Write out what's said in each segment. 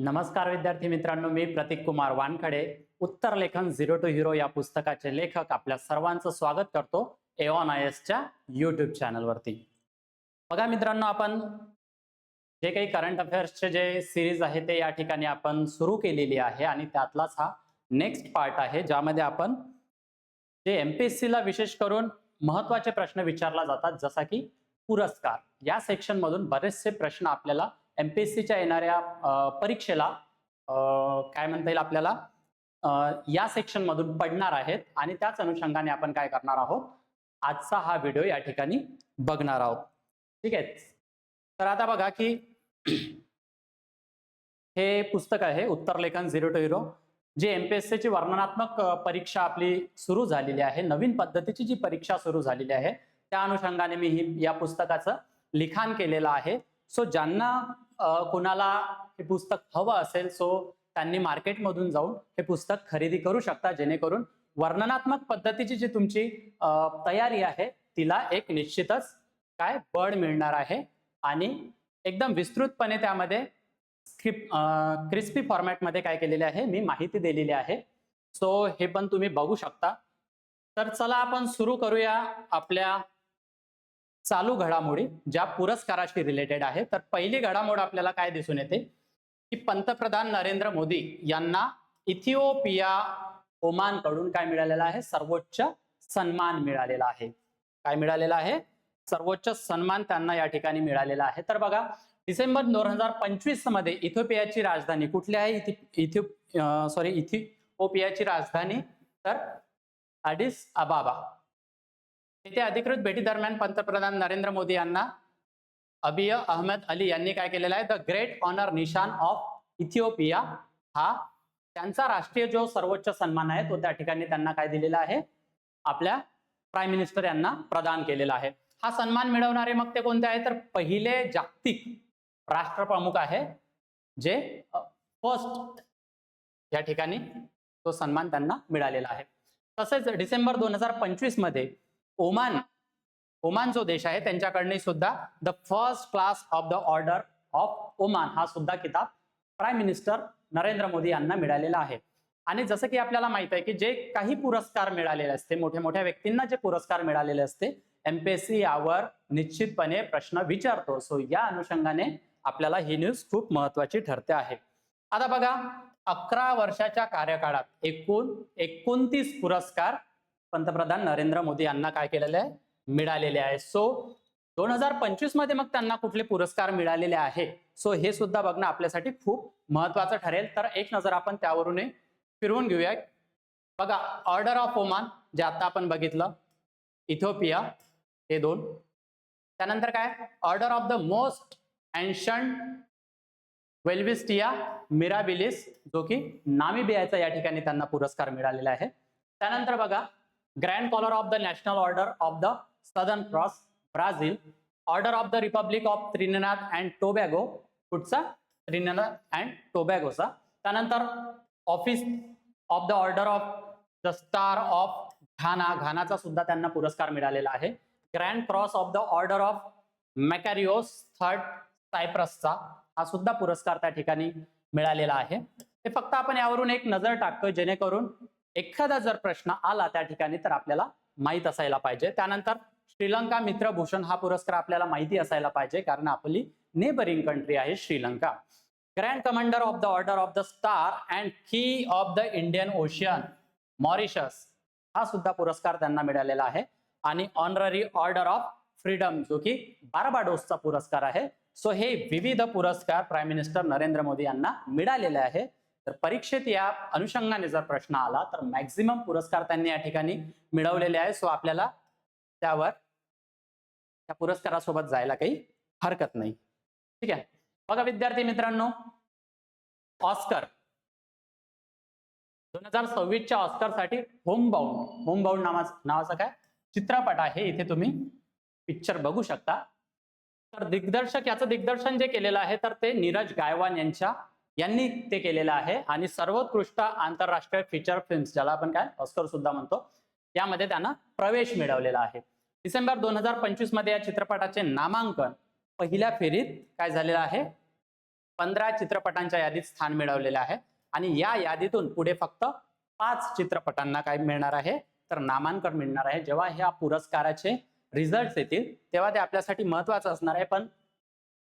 नमस्कार विद्यार्थी मित्रांनो, मी प्रतीक कुमार वानखडे, उत्तर लेखन झिरो टू हिरो या पुस्तकाचे लेखक आपल्या सर्वांचं स्वागत करतो एऑन आयएसच्या यूट्यूब चॅनलवरती. बघा मित्रांनो, आपण जे काही करंट अफेअर्सचे जे सिरीज आहे ते या ठिकाणी आपण सुरू केलेली आहे आणि त्यातलाच हा नेक्स्ट पार्ट आहे, ज्यामध्ये आपण जे एमपीएससी ला विशेष करून महत्त्वाचे प्रश्न विचारला जातात, जसा की पुरस्कार. या सेक्शन मधून बरेचसे प्रश्न आपल्याला एमपीएससीच्या येणाऱ्या परीक्षेला काय म्हणता येईल आपल्याला या सेक्शन मधून पडणार आहेत आणि त्याच अनुषंगाने आपण काय करणार आहोत, आजचा हा व्हिडिओ या ठिकाणी बघणार आहोत. ठीक आहे, तर आता बघा की हे पुस्तक आहे उत्तर लेखन झिरो टू हिरो, जे एमपीएससी ची वर्णनात्मक परीक्षा आपली सुरू झालेली आहे, नवीन पद्धतीची जी परीक्षा सुरू झालेली आहे त्या अनुषंगाने मी या पुस्तकाचं लिखाण केलेलं आहे. सो ज्यांना कुणाला हे पुस्तक हवं असेल सो त्यांनी मार्केटमधून जाऊन हे पुस्तक खरेदी करू शकता, जेणेकरून वर्णनात्मक पद्धतीची जी तुमची तयारी आहे तिला एक निश्चितच काय बळ मिळणार आहे आणि एकदम विस्तृतपणे त्यामध्ये क्रिस्पी फॉर्मॅटमध्ये काय केलेले आहे मी माहिती दिलेली आहे. सो हे पण तुम्ही बघू शकता. तर चला आपण सुरू करूया आपल्या चालू घडामोडी ज्या पुरस्काराशी रिलेटेड आहे. तर पहिली घडामोड आपल्याला काय दिसून येते की पंतप्रधान नरेंद्र मोदी यांना इथिओपिया ओमान कडून काय मिळालेला आहे, सर्वोच्च सन्मान मिळालेला आहे. काय मिळालेला आहे, सर्वोच्च सन्मान त्यांना या ठिकाणी मिळालेला आहे. तर बघा, डिसेंबर 2025 मध्ये इथिओपियाची राजधानी कुठली आहे, इथिओपियाची राजधानी तर अडिस अबाबा. येथे अधिकृत भेटी दरम्यान पंतप्रधान नरेंद्र मोदी यांना अबिय अहमद अली यांनी काय केलेलं आहे, द ग्रेट ऑनर निशान ऑफ इथिओपिया, हा त्यांचा राष्ट्रीय जो सर्वोच्च सन्मान आहे तो त्या ठिकाणी त्यांना काय दिलेला आहे, आपल्या प्राईम मिनिस्टर यांना प्रदान केलेला आहे. हा सन्मान मिळवणारे मग ते कोणते आहे, तर पहिले जागतिक राष्ट्रप्रमुख आहे जे फर्स्ट या ठिकाणी तो सन्मान त्यांना मिळालेला आहे. तसेच डिसेंबर 2025 मध्ये ओमान जो देश आहे त्यांच्याकडे सुद्धा the first class of the order of Oman हा सुद्धा किताब प्राईम मिनिस्टर नरेंद्र मोदी यांना मिळालेला आहे. आणि जसं की आपल्याला माहित आहे की जे काही पुरस्कार मिळालेले असते, मोठ्या मोठ्या व्यक्तींना जे पुरस्कार मिळालेले असते, एमपीएससी यावर निश्चितपणे प्रश्न विचारतो. सो या अनुषंगाने आपल्याला ही न्यूज खूप महत्वाची ठरते आहे. आता बघा, 11 वर्षाच्या कार्यकाळात एकूण 29 पुरस्कार पंतप्रधान नरेंद्र मोदी यांना काय केलेले आहे, मिळालेले आहे. सो 2025 मध्ये मग त्यांना कुठले पुरस्कार मिळालेले आहे, सो हे सुद्धा बघणं आपल्यासाठी खूप महत्वाचं ठरेल. तर एक नजर आपण त्यावरून फिरवून घेऊया. बघा, ऑर्डर ऑफ ओमान जे आता आपण बघितलं, इथिओपिया हे दोन. त्यानंतर काय, order of the most ancient Welwitschia mirabilis, जो की नामिबियाचा या ठिकाणी त्यांना पुरस्कार मिळालेला आहे. त्यानंतर बघा, grand collar of the national order of the Southern Cross Brazil, order of the republic of Trinidad and Tobago, कुठचा, त्रिनिदाद अँड टोबॅगोचा. त्यानंतर office of the order of the star of Ghana, घानाचा सुद्धा त्यांना पुरस्कार मिळालेला आहे. Grand cross of the order of Makarios third सायप्रसचा हा सुद्धा पुरस्कार त्या ठिकाणी मिळालेला आहे. हे फक्त आपण यावरून एक नजर टाकतो, जेणेकरून एखादा जर प्रश्न आला त्या ठिकाणी तर आपल्याला माहित असायला पाहिजे. त्यानंतर श्रीलंका मित्रभूषण हा पुरस्कार आपल्याला माहिती असायला पाहिजे, कारण आपली नेबरिंग कंट्री आहे Sri Lanka. Grand commander of the order of the star and key of the Indian Ocean Mauritius हा सुद्धा पुरस्कार त्यांना मिळालेला आहे. आणि ऑनररी ऑर्डर ऑफ फ्रीडम जो की बार्बाडोसचा पुरस्कार आहे. सो हे विविध पुरस्कार प्राईम मिनिस्टर नरेंद्र मोदी यांना मिळालेले आहे. तर परीक्षेत या अनुषंगाने जर प्रश्न आला तर मॅक्झिमम पुरस्कार त्यांनी या ठिकाणी मिळवलेले आहे. सो आपल्याला त्यावर त्या पुरस्कारासोबत जायला काही हरकत नाही. ठीक आहे, बघा विद्यार्थी मित्रांनो, ऑस्कर 2026च्या ऑस्करसाठी होमबाउंड नावाचा काय चित्रपट आहे, इथे तुम्ही पिक्चर बघू शकता. तर दिग्दर्शक, याचं दिग्दर्शन जे केलेलं आहे तर ते नीरज गायवान यांनी ते केलेलं आहे. आणि सर्वोत्कृष्ट आंतरराष्ट्रीय फीचर फिल्म्स, ज्याला आपण काय ऑस्कर सुद्धा म्हणतो, यामध्ये त्यांना प्रवेश मिळवलेला आहे. डिसेंबर 2025 मध्ये या चित्रपटाचे नामांकन पहिल्या फेरीत काय झालेलं आहे, 15 चित्रपटांच्या यादीत स्थान मिळवलेलं आहे आणि या यादीतून पुढे फक्त 5 चित्रपटांना काय मिळणार आहे तर नामांकन मिळणार आहे. जेव्हा ह्या पुरस्काराचे रिझल्ट येतील तेव्हा ते आपल्यासाठी महत्वाचं असणार आहे. पण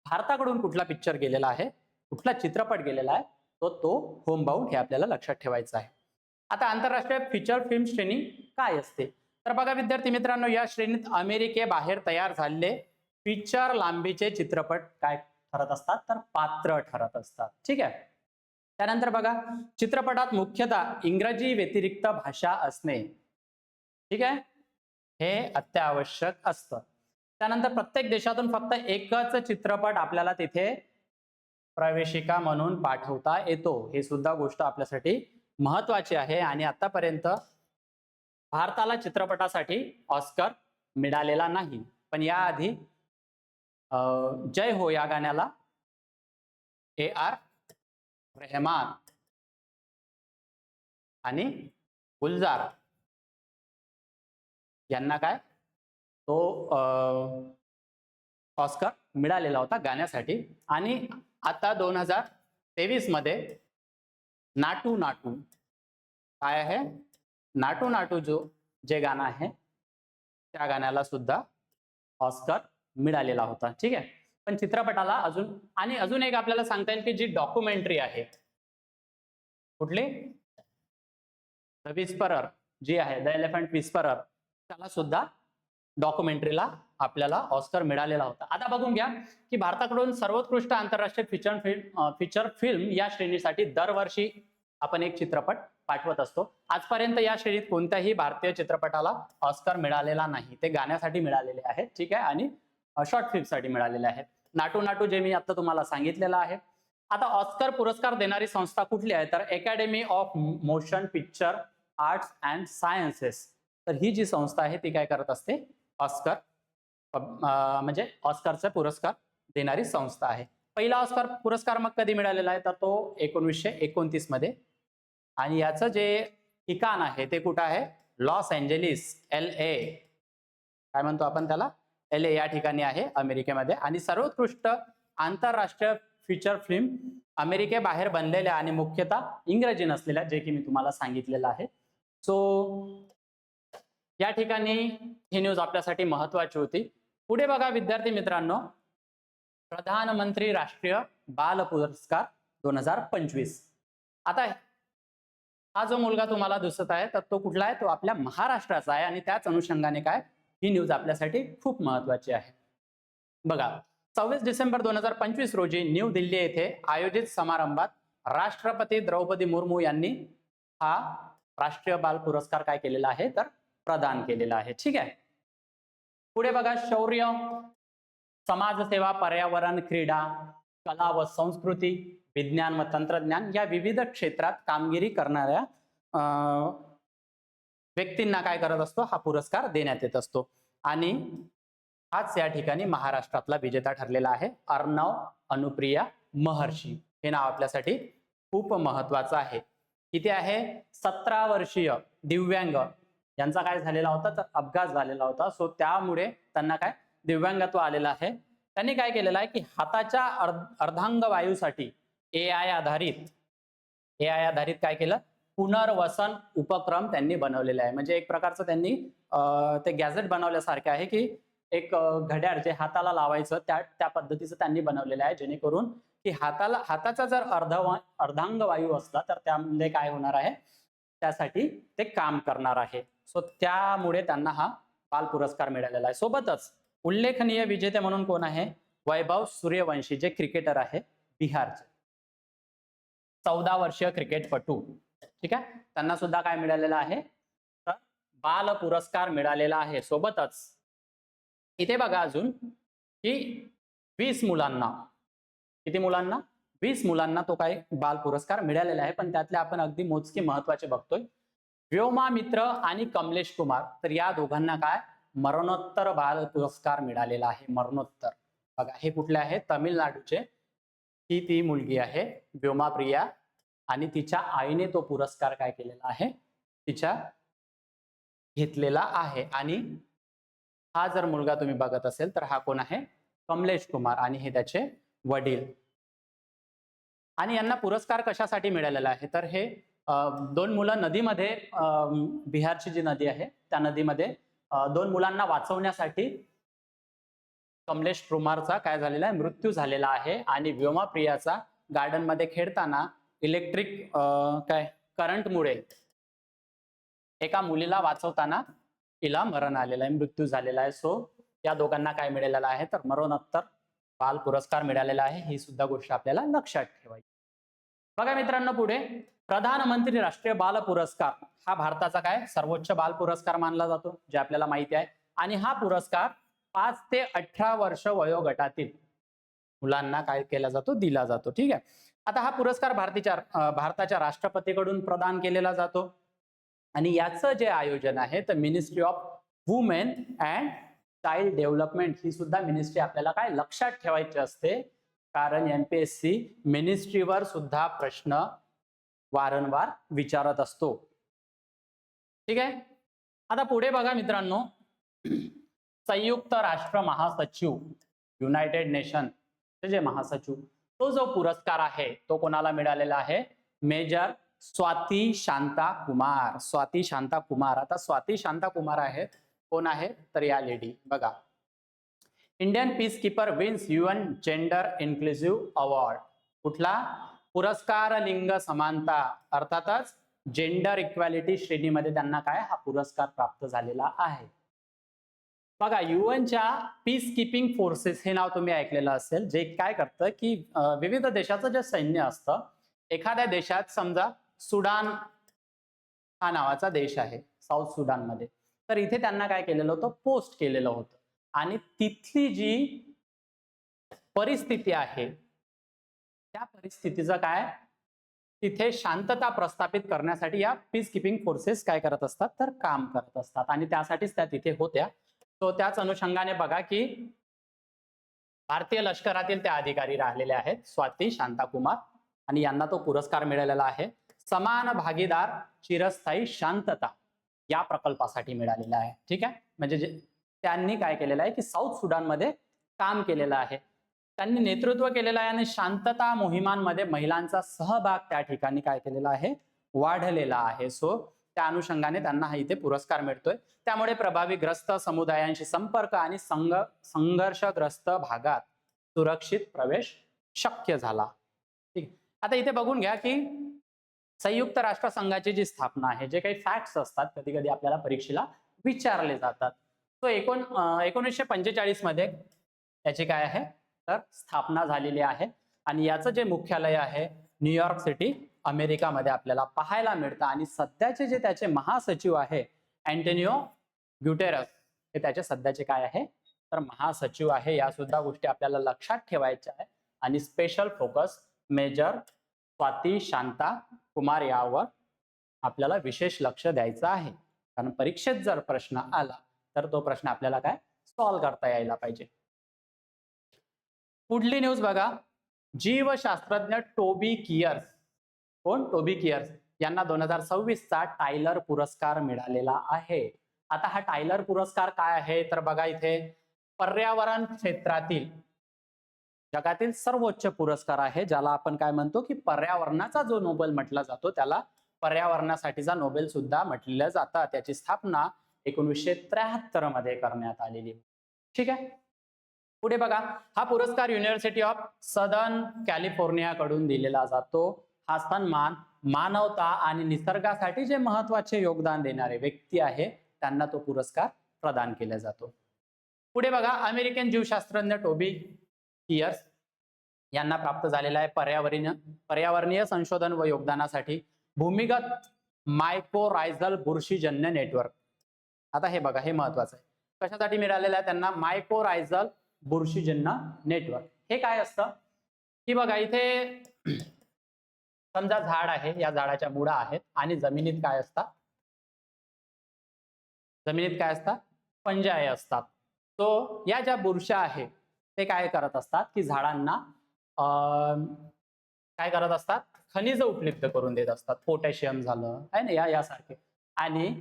भारताकडून कुठला पिक्चर गेलेला आहे, कुठला चित्रपट गेलेला आहे तो होम बाउंड हे आपल्याला लक्षात ठेवायचं आहे. आता आंतरराष्ट्रीय फीचर फिल्म श्रेणी काय असते तर बघा विद्यार्थी मित्रांनो, या श्रेणीत अमेरिकेबाहेर तयार झालेले फीचर लांबीचे चित्रपट काय ठरत असतात तर पात्र ठरत असतात. ठीक आहे. त्यानंतर बघा, चित्रपटात मुख्यतः इंग्रजी व्यतिरिक्त भाषा असणे, ठीक आहे, हे अत्यावश्यक असतं. त्यानंतर प्रत्येक देशातून फक्त एकच चित्रपट आपल्याला तिथे प्रवेशिका म्हणून पाठवता येतो. हे सुद्धा गोष्ट आपल्यासाठी महत्वाची आहे. आणि आतापर्यंत भारताला चित्रपटासाठी ऑस्कर मिळालेला नाही, पण याआधी जय हो या गाण्याला AR रहमान आणि गुलजार यांना काय तो ऑस्कर मिळालेला होता गाण्यासाठी. आणि आता 2023 मध्ये नाटू नाटू काय आहे, नाटू नाटू जे गाणं आहे त्या गाण्याला सुद्धा ऑस्कर मिळालेला होता. ठीक आहे. पण चित्रपटाला अजून एक आपल्याला सांगता येईल की जी डॉक्युमेंटरी आहे, कुठली, द विस्परर जी आहे, द एलिफंट विस्परर, त्याला सुद्धा डॉक्युमेंटरीला आपल्याला ऑस्कर मिळालेला होता. आता बघून घ्या की भारताकडून सर्वोत्कृष्ट आंतरराष्ट्रीय फीचर फिल्म या श्रेणीसाठी दरवर्षी आपण एक चित्रपट पाठवत असतो. आजपर्यंत या श्रेणीत कोणत्याही भारतीय चित्रपटाला ऑस्कर मिळालेला नाही. ते गाण्यासाठी मिळालेले आहेत, ठीक आहे, आणि शॉर्ट फिल्मसाठी मिळालेले आहेत. नाटू नाटू जे मी आता तुम्हाला सांगितलेलं आहे. आता ऑस्कर पुरस्कार देणारी संस्था कुठली आहे तर academy of motion picture arts and sciences. तर ही जी संस्था आहे ती काय करत असते, ऑस्कर म्हणजे ऑस्करचा पुरस्कार देणारी संस्था आहे. पहिला ऑस्कर पुरस्कार मग कधी मिळालेला आहे तर तो 1929 मध्ये. आणि याचं जे ठिकाण आहे ते कुठं आहे, लॉस एंजेलिस, LA, काय म्हणतो आपण त्याला, LA या ठिकाणी आहे अमेरिकेमध्ये. आणि सर्वोत्कृष्ट आंतरराष्ट्रीय फीचर फिल्म अमेरिकेबाहेर बनलेल्या आणि मुख्यतः इंग्रजी नसलेल्या, जे की मी तुम्हाला सांगितलेलं आहे. सो या ठिकाणी ही न्यूज आपल्यासाठी महत्वाची होती. पुढे बघा विद्यार्थी मित्रांनो, प्रधानमंत्री राष्ट्रीय बाल पुरस्कार 2025. आता हा जो मुलगा तुम्हाला दिसत आहे तर तो कुठला आहे, तो आपल्या महाराष्ट्राचा आहे. आणि त्याच अनुषंगाने काय ही न्यूज आपल्यासाठी खूप महत्वाची आहे. बघा, 26 डिसेंबर 2025 रोजी न्यू दिल्ली येथे आयोजित समारंभात राष्ट्रपती द्रौपदी मुर्मू यांनी हा राष्ट्रीय बाल पुरस्कार काय केलेला आहे तर प्रदान केलेला आहे. ठीक आहे. पुढे बघा, शौर्य, समाजसेवा, पर्यावरण, क्रीडा, कला व संस्कृती, विज्ञान व तंत्रज्ञान या विविध क्षेत्रात कामगिरी करणाऱ्या व्यक्तींना काय करत असतो, हा पुरस्कार देण्यात येत असतो. आणि हाच या ठिकाणी महाराष्ट्रातला विजेता ठरलेला आहे, अर्णव अनुप्रिया महर्षी. हे नाव आपल्यासाठी खूप महत्वाचं आहे. किती आहे, 17 वर्षीय दिव्यांग यांचा काय झालेला होता तर अपघात झालेला होता. सो त्यामुळे त्यांना काय दिव्यांगत्व आलेलं आहे. त्यांनी काय केलेलं आहे की हाताच्या अर्धांग वायूसाठी AI आधारित काय केलं, पुनर्वसन उपक्रम त्यांनी बनवलेला आहे. म्हणजे एक प्रकारचं त्यांनी ते गॅजेट बनवल्यासारखे आहे की एक घड्याळ जे हाताला लावायचं त्या पद्धतीचं त्यांनी बनवलेलं आहे, जेणेकरून की हाताचा जर अर्धांग वायू असला तर त्यामध्ये काय होणार आहे, त्यासाठी ते काम करणार आहे. सो त्यामुळे त्यांना हा बाल पुरस्कार मिळालेला आहे. सोबतच उल्लेखनीय विजेते म्हणून कोण आहे, वैभव सूर्यवंशी, जे क्रिकेटर आहे बिहारचे, 14 वर्षीय क्रिकेटपटू. ठीक आहे, त्यांना सुद्धा काय मिळालेलं आहे तर बाल पुरस्कार मिळालेला आहे. सोबतच इथे बघा अजून की 20 मुलांना, किती मुलांना, 20 मुलांना तो काय बाल पुरस्कार मिळालेला आहे. पण त्यातले आपण अगदी मोजके महत्वाचे बघतोय. व्योमा मित्र आणि कमलेश कुमार, तर या दोघांना काय मरणोत्तर बाल पुरस्कार मिळालेला आहे. मरणोत्तर. बघा हे कुठले आहे, तमिळनाडूचे. ही ती मुलगी आहे व्योमा प्रिया आणि तिच्या आईने तो पुरस्कार काय केलेला आहे, तिच्या घेतलेला आहे. आणि हा जर मुलगा तुम्ही बघत असेल तर हा कोण आहे, कमलेश कुमार, आणि हे त्याचे वडील. आणि यांना पुरस्कार कशासाठी मिळालेला आहे तर हे दोन मुलं नदीमध्ये बिहारची जी नदी आहे त्या नदीमध्ये दोन मुलांना वाचवण्यासाठी कमलेश रुमारचा काय झालेला आहे मृत्यू झालेला आहे आणि व्योमा प्रियाचा गार्डन मध्ये खेळताना इलेक्ट्रिक करंटमुळे एका मुलीला वाचवताना तिला मरण आलेलं आहे मृत्यू झालेला आहे. सो या दोघांना काय मिळालेलं आहे तर मरणोत्तर बाल पुरस्कार मिळालेला आहे. ही सुद्धा गोष्ट आपल्याला लक्षात ठेवायची. बघा मित्रांनो पुढे प्रधानमंत्री राष्ट्रीय बाल पुरस्कार हा भारताचा काय सर्वोच्च बाल पुरस्कार मानला जातो जे आपल्याला माहिती आहे. आणि हा पुरस्कार 5 ते 18 वर्ष वयोगटातील मुलांना काय केला जातो दिला जातो. ठीक आहे. आता हा पुरस्कार भारताच्या राष्ट्रपतीकडून प्रदान केलेला जातो आणि याचं जे आयोजन आहे तर ministry of women and child development ही सुद्धा मिनिस्ट्री आपल्याला काय लक्षात ठेवायची असते कारण एमपीएससी मिनिस्ट्रीवर सुद्धा प्रश्न वारंवार विचारत असतो. ठीक आहे. आता पुढे बघा मित्रांनो संयुक्त राष्ट्र महासचिव युनायटेड नेशन जे महासचिव तो जो पुरस्कार आहे तो कोणाला मिळालेला आहे मेजर स्वाती शांता कुमार. स्वाती शांता कुमार. आता स्वाती शांता कुमार आहेत कोण आहेत तर या लेडी बघा Indian peace keeper wins UN gender inclusive award. कुठला पुरस्कार लिंग समानता अर्थातच जेंडर इक्वॅलिटी श्रेणीमध्ये त्यांना काय हा पुरस्कार प्राप्त झालेला आहे. बघा युएनच्या पीस कीपिंग फोर्सेस हे नाव तुम्ही ऐकलेलं असेल जे काय करतं की विविध देशाचं जे सैन्य असतं एखाद्या देशात समजा सुडान हा नावाचा देश आहे साऊथ सुडानमध्ये तर इथे त्यांना काय केलेलं होतं पोस्ट केलेलं होतं आणि तिथली जी परिस्थिती आहे त्या परिस्थितीचं काय तिथे शांतता प्रस्थापित करण्यासाठी या पीस कीपिंग फोर्सेस काय करत असतात तर काम करत असतात आणि त्यासाठीच त्या तिथे होत्या. तो त्याच अनुषंगाने बघा की भारतीय लष्करातील त्या अधिकारी राहिलेले आहेत स्वाती शांता कुमार आणि यांना तो पुरस्कार मिळालेला आहे समान भागीदार चिरस्थायी शांतता या प्रकल्पासाठी मिळालेला आहे. ठीक आहे. म्हणजे त्यांनी काय केलेलं आहे की साऊथ सुडानमध्ये काम केलेलं आहे त्यांनी नेतृत्व केलेलं आहे आणि शांतता मोहिमांमध्ये महिलांचा सहभाग त्या ठिकाणी काय केलेला आहे वाढलेला आहे. सो त्या अनुषंगाने त्यांना हा इथे पुरस्कार मिळतोय. त्यामुळे प्रभावीग्रस्त समुदायांशी संपर्क आणि संघर्षग्रस्त भागात सुरक्षित प्रवेश शक्य झाला. ठीक. आता इथे बघून घ्या की संयुक्त राष्ट्र संघाची जी स्थापना आहे जे काही फॅक्ट्स असतात कधी कधी आपल्याला परीक्षेला विचारले जातात. तो 1945 मध्ये याची काय आहे तर स्थापना झालेली आहे आणि याचं जे मुख्यालय आहे न्यूयॉर्क सिटी अमेरिकामध्ये आपल्याला पाहायला मिळतं आणि सध्याचे जे त्याचे महासचिव आहे अँटोनियो ग्युटेरस हे त्याचे सध्याचे काय आहे तर महासचिव आहे. या सुद्धा गोष्टी आपल्याला लक्षात ठेवायच्या आहे आणि special focus major Swati Shanta Kumar यावर आपल्याला विशेष लक्ष द्यायचं आहे कारण परीक्षेत जर प्रश्न आला तर तो प्रश्न आपल्याला काय सॉल्व्ह करता यायला पाहिजे. पुढली न्यूज बघा जीवशास्त्रज्ञ टोबी कियर्स कोण टोबी कियर्स यांना 2026 चा टायलर पुरस्कार मिळालेला आहे. आता हा टायलर पुरस्कार काय आहे तर बघा इथे पर्यावरण क्षेत्रातील जगातील सर्वोच्च पुरस्कार आहे ज्याला आपण काय म्हणतो की पर्यावरणाचा जो नोबेल म्हटला जातो त्याला पर्यावरणासाठीचा नोबेल सुद्धा म्हटलेलं जातं. त्याची स्थापना 1973 मध्ये करण्यात आलेली. ठीक आहे. पुढे बघा हा पुरस्कार युनिव्हर्सिटी ऑफ सदर्न कॅलिफोर्निया कडून दिलेला जातो. हा सन्मान मानवता आणि निसर्गासाठी जे महत्वाचे योगदान देणारे व्यक्ती आहे त्यांना तो पुरस्कार प्रदान केला जातो. पुढे बघा अमेरिकन जीवशास्त्रज्ञ टोबी कियर्स यांना प्राप्त झालेला आहे पर्यावरणीय संशोधन व योगदानासाठी भूमिगत मायकोरायझल बुरशीजन्य नेटवर्क. आता हे बघा हे महत्वाचं आहे कशासाठी मिळालेलं आहे त्यांना मायकोरायझल बुरशीजन्य नेटवर्क. हे काय असतं की बघा इथे समजा झाड आहे या झाडाच्या मुळा आहेत आणि जमिनीत काय असतात पंजाय असतात. तो या ज्या बुरशा आहेत ते काय करत असतात की झाडांना काय करत असतात खनिज उपलब्ध करून देत असतात. पोटॅशियम झालं आहे ना यासारखे आणि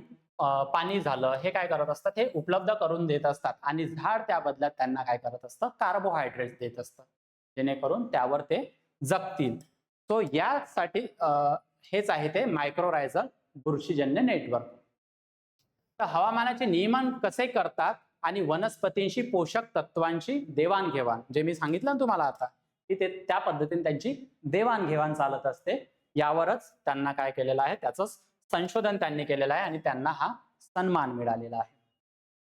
पाणी झालं हे काय करत असतात हे उपलब्ध करून देत असतात आणि झाड त्या बदल्यात त्यांना काय करत असतं कार्बोहायड्रेट देत असतं जेणेकरून त्यावर ते जगतील. सो यासाठी हेच आहे ते मायक्रोरायझल बुरशीजन्य नेटवर्क. तर हवामानाचे नियमन कसे करतात आणि वनस्पतींशी पोषक तत्वांची देवाणघेवाण, जे मी सांगितलं ना तुम्हाला आता की ते त्या पद्धतीने त्यांची देवाणघेवाण चालत असते, यावरच त्यांना काय केलेलं आहे, त्याचं संशोधन त्यांनी केलेलं आहे आणि त्यांना हा सन्मान मिळालेला आहे.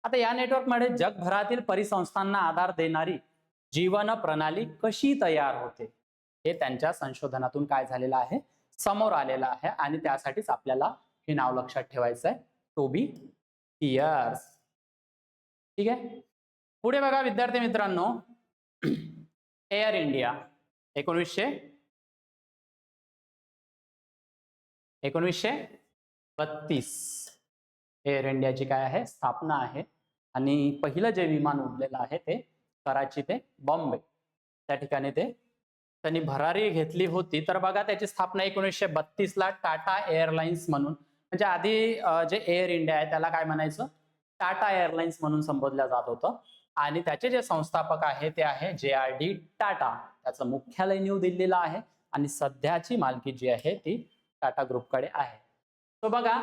आता या नेटवर्कमध्ये जगभरातील परिसंस्थांना आधार देणारी जीवन प्रणाली कशी तयार होते हे त्यांच्या संशोधनातून काय झालेलं आहे, समोर आलेलं आहे. आणि त्यासाठीच आपल्याला हे नाव लक्षात ठेवायचं आहे, टोबी पियर्स. ठीक आहे. पुढे बघा विद्यार्थी मित्रांनो, एअर इंडिया 1932 एअर इंडियाची काय आहे, स्थापना आहे. आणि पहिलं जे विमान उडलेलं आहे ते कराची ते बॉम्बे त्या ठिकाणी त्यांनी भरारी घेतली होती. तर बघा त्याची स्थापना 1932 ला टाटा एअरलाइन्स म्हणून, म्हणजे आधी जे एअर इंडिया आहे त्याला काय म्हणायचं, टाटा एअरलाइन्स म्हणून संबोधलं जात होतं. आणि त्याचे जे संस्थापक आहे ते आहे JRD टाटा. त्याचं मुख्यालय न्यू दिल्लीला आहे आणि सध्याची मालकी जी आहे ती टाटा ग्रुपकडे आहे. तो बघा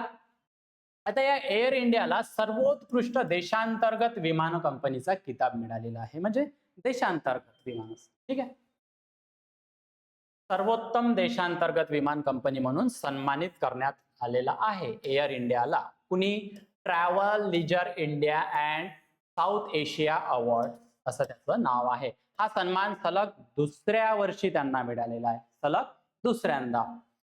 आता या एअर इंडियाला सर्वोत्कृष्ट देशांतर्गत विमान कंपनीचा किताब मिळालेला आहे, म्हणजे देशांतर्गत विमान. ठीक आहे. सर्वोत्तम देशांतर्गत विमान कंपनी म्हणून सन्मानित करण्यात आलेला आहे एअर इंडियाला. कुणी, travel leisure India and South Asia award असं त्याचं नाव आहे. हा सन्मान सलग दुसऱ्या वर्षी त्यांना मिळालेला आहे, सलग दुसऱ्यांदा.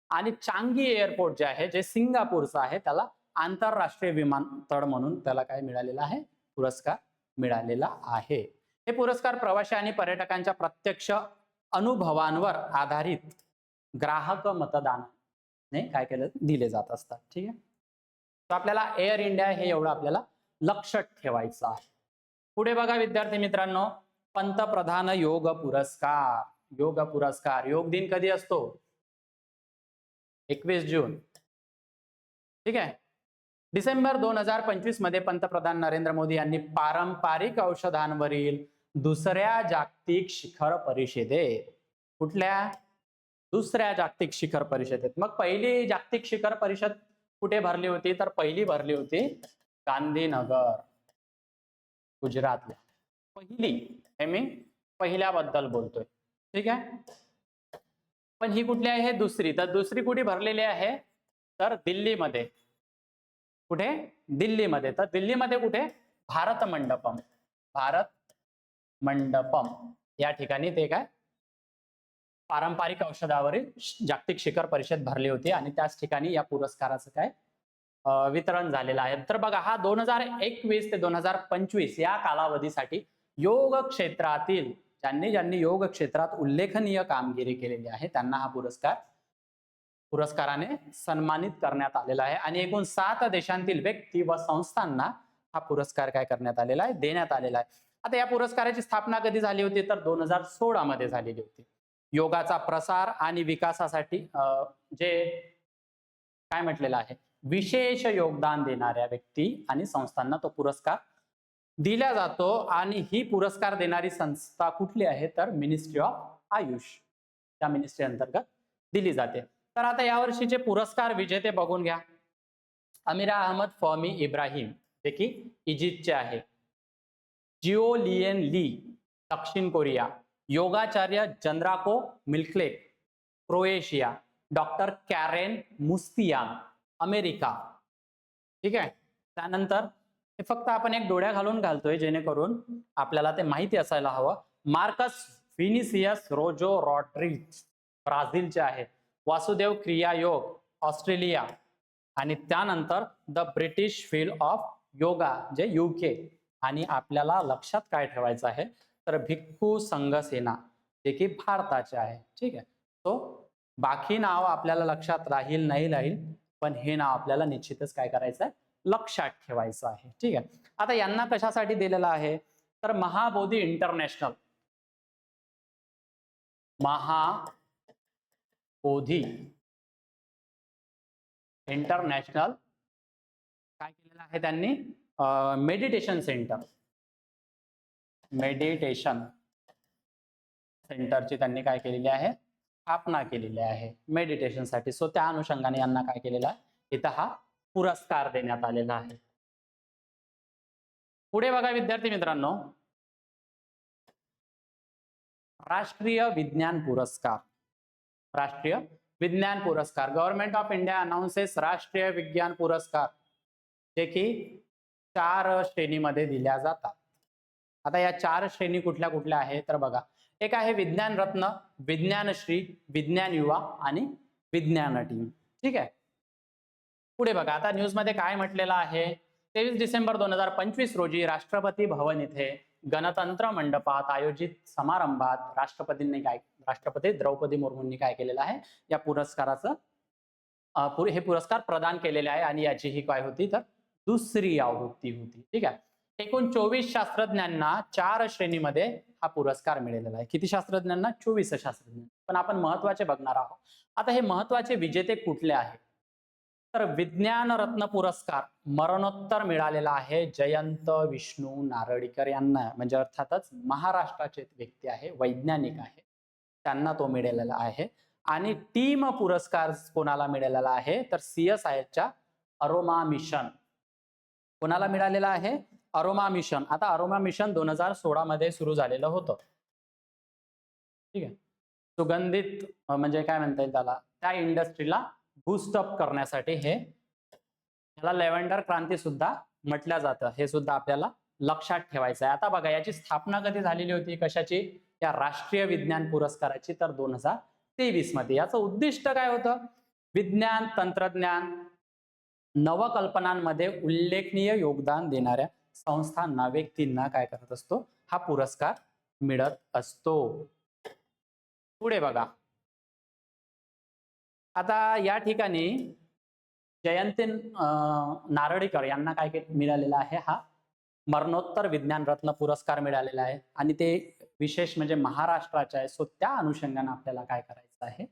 आणि चांगी एअरपोर्ट जे आहे, जे सिंगापूरचं आहे, त्याला आंतरराष्ट्रीय विमानतळ म्हणून त्याला काय मिळालेला आहे, पुरस्कार मिळालेला आहे. हे पुरस्कार प्रवासी आणि पर्यटकांच्या प्रत्यक्ष अनुभवांवर आधारित ग्राहक मतदानाने काय केलं, दिले जात असतात. ठीक आहे. तर आपल्याला एअर इंडिया हे एवढं आपल्याला लक्षात ठेवायचं आहे. पुढे बघा विद्यार्थी मित्रांनो, पंतप्रधान योग पुरस्कार. योग पुरस्कार, योग दिन कधी असतो, 21 जून. ठीक आहे. डिसेंबर 2025 मध्ये पंतप्रधान नरेंद्र मोदी यांनी पारंपरिक औषधांवरील दुसऱ्या जागतिक शिखर परिषदेत, कुठल्या, दुसऱ्या जागतिक शिखर परिषदेत. मग पहिली जागतिक शिखर परिषद कुठे भरली होती, तर पहिली भरली होती गांधीनगर, गुजरातला. पहिली, हे मी पहिल्याबद्दल बोलतोय. ठीक आहे. पण ही कुठली आहे, दुसरी. तर दुसरी कुठे भरलेली आहे, तर दिल्लीमध्ये. कुठे, दिल्लीमध्ये. तर दिल्लीमध्ये कुठे, भारत मंडपम, भारत मंडपम या ठिकाणी ते काय पारंपरिक औषधावरील जागतिक शिखर परिषद भरली होती आणि त्याच ठिकाणी या पुरस्काराचं काय वितरण झालेलं आहे. तर बघा हा 2021 ते 2025 या कालावधीसाठी योग क्षेत्रातील ज्यांनी योग क्षेत्रात उल्लेखनीय कामगिरी केलेली आहे त्यांना हा पुरस्काराने सन्मानित करण्यात आलेला आहे. आणि एकूण 7 देशांतील व्यक्ती व संस्थांना हा पुरस्कार काय करण्यात आलेला आहे, देण्यात आलेला आहे. आता या पुरस्काराची स्थापना कधी झाली होती, तर 2016 मध्ये झालेली होती. योगाचा प्रसार आणि विकासासाठी जे काय म्हटलेलं आहे, विशेष योगदान देणाऱ्या व्यक्ती आणि संस्थांना तो पुरस्कार दिला जातो. आणि ही पुरस्कार देणारी संस्था कुठली आहे, तर मिनिस्ट्री ऑफ आयुष, त्या मिनिस्ट्री अंतर्गत दिली जाते. तर आता यावर्षीचे पुरस्कार विजेते बघून घ्या. अमीरा अहमद फहमी इब्राहिम, जे की इजिप्तचे आहे. जिओलियन ली, दक्षिण कोरिया. योगाचार्य जंद्राको मिल्कले, क्रोएशिया. डॉक्टर कॅरेन मुस्तियान, अमेरिका. ठीक आहे. त्यानंतर हे फक्त आपण एक डोळ्या घालून घालतोय जेणेकरून आपल्याला ते माहिती असायला हवं. मार्कस व्हिनिसियस रोजो रॉड्रिग्ज, ब्राझीलचे आहे. वासुदेव क्रिया योग, ऑस्ट्रेलिया. आणि त्यानंतर the British field of yoga, जे UK. आणि आपल्याला लक्षात काय ठेवायचं आहे, तर भिक्खू संघसेना, जे की भारताचे आहे. ठीक आहे. तो बाकी नाव आपल्याला लक्षात राहील नाही राहील, पण हे नाव आपल्याला निश्चितच काय करायचं आहे, लक्षात ठेवायचं आहे. ठीक आहे. आता यांना कशासाठी दिलेलं आहे, तर महाबोधी इंटरनॅशनल, महाबोधी इंटरनॅशनल काय केलेलं आहे त्यांनी, मेडिटेशन सेंटरची त्यांनी काय केलेली आहे, स्थापना केलेली आहे मेडिटेशनसाठी. सो त्या अनुषंगाने यांना काय केलेलं आहे, इथं हा पुरस्कार देण्यात आलेला आहे. पुढे बघा विद्यार्थी मित्रांनो, राष्ट्रीय विज्ञान पुरस्कार. राष्ट्रीय विज्ञान पुरस्कार, गव्हर्नमेंट ऑफ इंडिया अनाउन्सेस राष्ट्रीय विज्ञान पुरस्कार, जे की 4 श्रेणीमध्ये दिल्या जातात. आता या 4 श्रेणी कुठल्या कुठल्या आहेत तर बघा, एक आहे विज्ञान रत्न, विज्ञानश्री, विज्ञान युवा आणि विज्ञान टीम. ठीक आहे. पुढे बघा, आता न्यूज मध्ये काय म्हटलेलं आहे, 23 डिसेंबर 2025 रोजी राष्ट्रपती भवन इथे गणतंत्र मंडपात आयोजित समारंभात राष्ट्रपती द्रौपदी मुर्मूंनी काय केलेलं आहे, या पुरस्काराचं हे पुरस्कार प्रदान केलेले आहे आणि याची ही काय होती तर दुसरी आवृत्ती होती. ठीक आहे. एकूण 24 शास्त्रज्ञांना 4 श्रेणीमध्ये हा पुरस्कार मिळालेला आहे. किती शास्त्रज्ञांना? 24 शास्त्रज्ञ. पण आपण महत्वाचे बघणार आहोत. आता हे महत्वाचे विजेते कुठले आहेत तर विज्ञान रत्न पुरस्कार मरणोत्तर मिळालेला आहे जयंत विष्णू नारळीकर यांना, म्हणजे अर्थातच महाराष्ट्राचे व्यक्ती आहे, वैज्ञानिक आहे, त्यांना तो मिळालेला आहे. आणि टीम पुरस्कार कोणाला मिळालेला आहे तर CSIRच्या अरोमा मिशन. कोणाला मिळालेला आहे? Aroma mission. आता अरोमा मिशन 2016 मध्ये सुरू झालेलं होतं. ठीक आहे. सुगंधित म्हणजे काय म्हणता येईल त्याला, त्या इंडस्ट्रीला बूस्टअप करण्यासाठी हे, याला लेव्हेंडर क्रांती सुद्धा म्हटलं जातं, हे सुद्धा आपल्याला लक्षात ठेवायचं आहे. आता बघा, याची स्थापना कधी झालेली होती, कशाची, या राष्ट्रीय विज्ञान पुरस्काराची, तर 2023 मध्ये. याचं उद्दिष्ट काय होतं, विज्ञान तंत्रज्ञान नवकल्पनांमध्ये उल्लेखनीय योगदान देणाऱ्या संस्थांना, व्यक्तींना काय करत असतो, हा पुरस्कार मिळत असतो. पुढे बघा, आता या ठिकाणी जयंती नारळीकर यांना काय मिळालेला आहे, हा मरणोत्तर विज्ञान रत्न पुरस्कार मिळालेला आहे आणि ते विशेष म्हणजे महाराष्ट्राचे आहे. सो त्या अनुषंगाने आपल्याला काय करायचं आहे,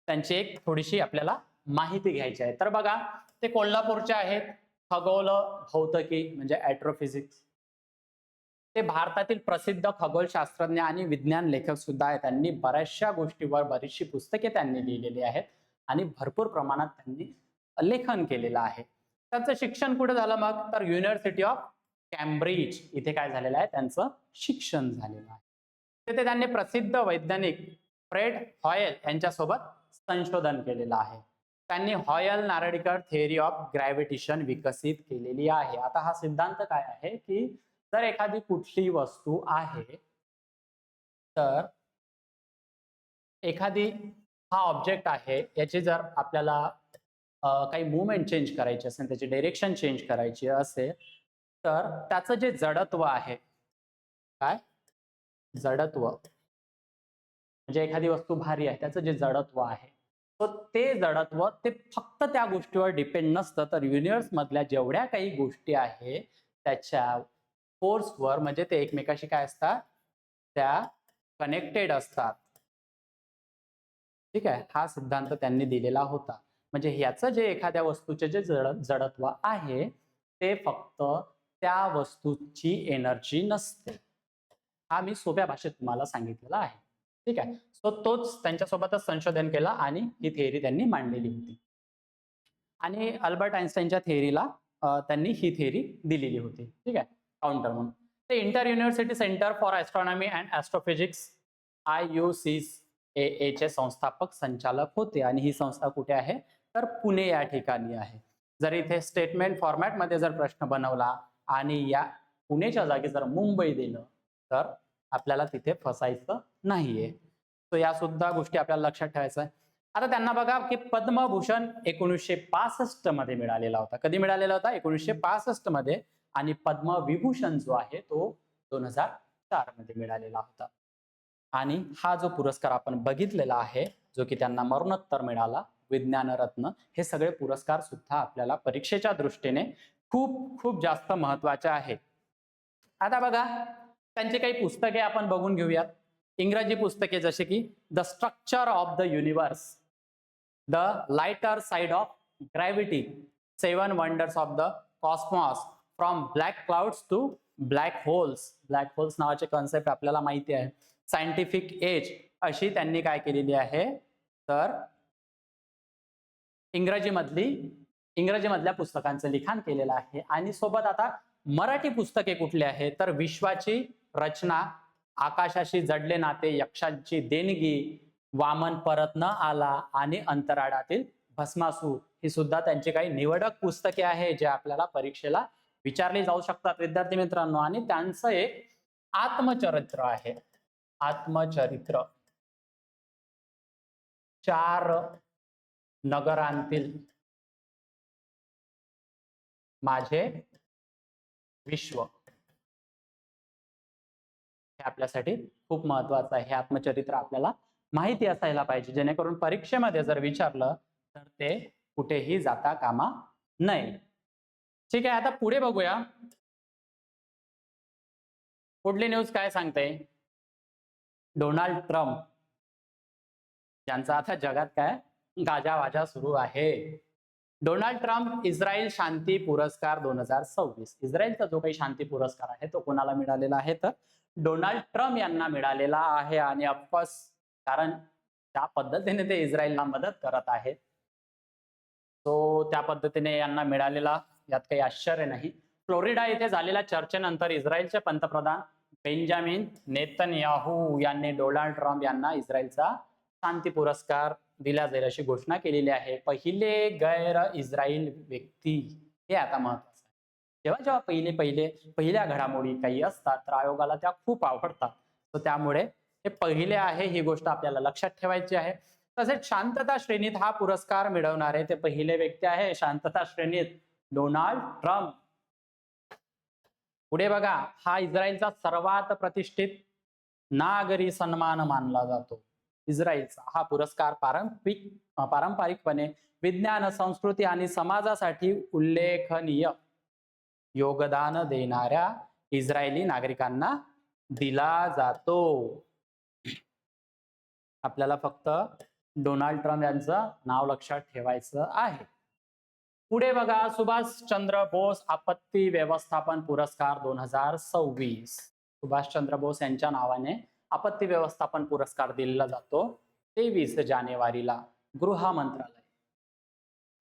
त्यांची एक थोडीशी आपल्याला माहिती घ्यायची आहे. तर बघा, ते कोल्हापूरचे आहेत, खगोल भौतिकी म्हणजे ॲस्ट्रोफिजिक्स. ते भारतातील प्रसिद्ध खगोलशास्त्रज्ञ आणि विज्ञान लेखक सुद्धा आहेत. त्यांनी बऱ्याचशा गोष्टीवर बरीचशी पुस्तके त्यांनी लिहिलेली आहेत आणि भरपूर प्रमाणात त्यांनी लेखन केलेलं आहे. त्यांचं शिक्षण कुठे झालं मग तर युनिव्हर्सिटी ऑफ कॅम्ब्रिज इथे काय झालेलं आहे, त्यांचं शिक्षण झालेलं आहे. तिथे त्यांनी प्रसिद्ध वैज्ञानिक फ्रेड हॉयल यांच्यासोबत संशोधन केलेलं आहे. त्यांनी Hoyle Narlikar theory of gravitation विकसित केलेली आहे. आता हा सिद्धांत काय आहे की जर एखादी कुठली वस्तू आहे तर एखादी हा ऑब्जेक्ट आहे, याची जर आपल्याला काही मूवमेंट चेंज करायची असेल, त्याची डायरेक्शन चेंज करायची असेल तर त्याचं जे जडत्व आहे, काय जडत्व म्हणजे एखादी वस्तू भारी आहे, त्याचं जे जडत्व आहे, ते जडत्व ते फक्त त्या गोष्टीवर डिपेंड नसतं, तर युनिव्हर्स मधल्या जेवढ्या काही गोष्टी आहेत त्याच्या फोर्सवर, म्हणजे ते एकमेकाशी काय असतात, त्या कनेक्टेड असतात. ठीक आहे. हा सिद्धांत त्यांनी दिलेला होता. म्हणजे याचं जे एखाद्या वस्तूचे जे जडत्व आहे ते फक्त त्या वस्तूची एनर्जी नसते. हा मी सोप्या भाषेत तुम्हाला सांगितलेला आहे. ठीक आहे. सो तोच त्यांच्यासोबतच संशोधन केलं आणि ही थिअरी त्यांनी मांडलेली होती. आणि अल्बर्ट आइन्स्टाईनच्या थिअरीला त्यांनी ही थिअरी दिलेली होती. ठीक आहे, काउंटर म्हणून. ते inter university centre for astronomy and astrophysics IUCAA चे संस्थापक संचालक होते आणि ही संस्था कुठे आहे तर पुणे या ठिकाणी आहे. जर इथे स्टेटमेंट फॉर्मॅट मध्ये जर प्रश्न बनवला आणि या पुणेच्या जागी जर मुंबई दिलं तर आपल्याला तिथे फसायचं नाहीये. तर या सुद्धा गोष्टी आपल्याला लक्षात ठेवायचं आहे. आता त्यांना बघा की पद्मभूषण 1965 मध्ये मिळालेला होता. कधी मिळालेला होता? 1965 मध्ये. आणि पद्मविभूषण जो आहे तो 2004 मध्ये मिळालेला होता. आणि हा जो पुरस्कार आपण बघितलेला आहे, जो की त्यांना मरणोत्तर मिळाला, विज्ञान रत्न, हे सगळे पुरस्कार सुद्धा आपल्याला परीक्षेच्या दृष्टीने खूप खूप जास्त महत्वाचे आहेत. आता बघा, त्यांची काही पुस्तके आपण बघून घेऊयात. इंग्रजी पुस्तके जसे की the structure of the universe, the lighter side of gravity, 7 wonders of the cosmos, from black clouds to black holes. Black holes नावाचे कॉन्सेप्ट आपल्याला माहिती आहे. सायंटिफिक एज, अशी त्यांनी काय केलेली आहे तर इंग्रजीमधल्या पुस्तकांचं लिखाण केलेलं आहे. आणि सोबत आता मराठी पुस्तके कुठली आहे, तर विश्वाची रचना, आकाशाशी जडले नाते, यक्षांची देणगी, वामन परत न आला आणि अंतराळातील भस्मासूर, ही सुद्धा त्यांची काही निवडक पुस्तके आहे जे आपल्याला परीक्षेला विचारली जाऊ शकतात विद्यार्थी मित्रांनो. आणि त्यांचं एक आत्मचरित्र आहे. आत्मचरित्र, 4 नगरांतील माझे विश्व, हे आपल्यासाठी खूप महत्वाचं आहे. हे आत्मचरित्र आपल्याला माहिती असायला पाहिजे, जेणेकरून परीक्षेमध्ये जर विचारलं तर ते कुठेही जाता कामा नये. ठीक आहे, आता पुढे बघूया. पुढली न्यूज काय सांगते? डोनाल्ड ट्रम्प यांचा आता जगात काय गाजावाजा सुरू आहे. डोनाल्ड ट्रम्प इस्रायल शांती पुरस्कार 2026, इस्रायलचा जो काही शांती पुरस्कार आहे तो कोणाला मिळालेला आहे, तर डोनाल्ड ट्रम्प यांना मिळालेला आहे. आणि ऑफकोर्स कारण त्या पद्धतीने ते इस्रायलला मदत करत आहेत, तो त्या पद्धतीने यांना मिळालेला, यात काही आश्चर्य नाही. फ्लोरिडा येथे झालेल्या चर्चेनंतर इस्रायलचे पंतप्रधान बेंजामिन नेतन्याहू यांनी डोनाल्ड ट्रम्प यांना इस्रायलचा शांती पुरस्कार दिला जाईल अशी घोषणा केलेली आहे. पहिले गैर इस्रायल व्यक्ती, हे आता महत्वाचं आहे. जेव्हा जेव्हा पहिल्या घडामोडी काही असतात तर आयोगाला त्या खूप आवडतात, तर त्यामुळे हे पहिले आहे, ही गोष्ट आपल्याला लक्षात ठेवायची आहे. तसेच शांतता श्रेणीत हा पुरस्कार मिळवणारे ते पहिले व्यक्ती आहे शांतता श्रेणीत डोनाल्ड ट्रम्प. पुढे बघा, हा इस्रायलचा सर्वात प्रतिष्ठित नागरी सन्मान मानला जातो. इस्रायलचा हा पुरस्कार पारंपरिकपणे विज्ञान, संस्कृती आणि समाजासाठी उल्लेखनीय योगदान देणाऱ्या इस्रायली नागरिकांना दिला जातो. आपल्याला फक्त डोनाल्ड ट्रम्प यांचं नाव लक्षात ठेवायचं आहे. पुढे बघा, सुभाषचंद्र बोस आपत्ती व्यवस्थापन पुरस्कार 2026, सुभाषचंद्र बोस यांच्या नावाने आपत्ती व्यवस्थापन पुरस्कार दिला जातो 23 जानेवारीला. गृह मंत्रालय,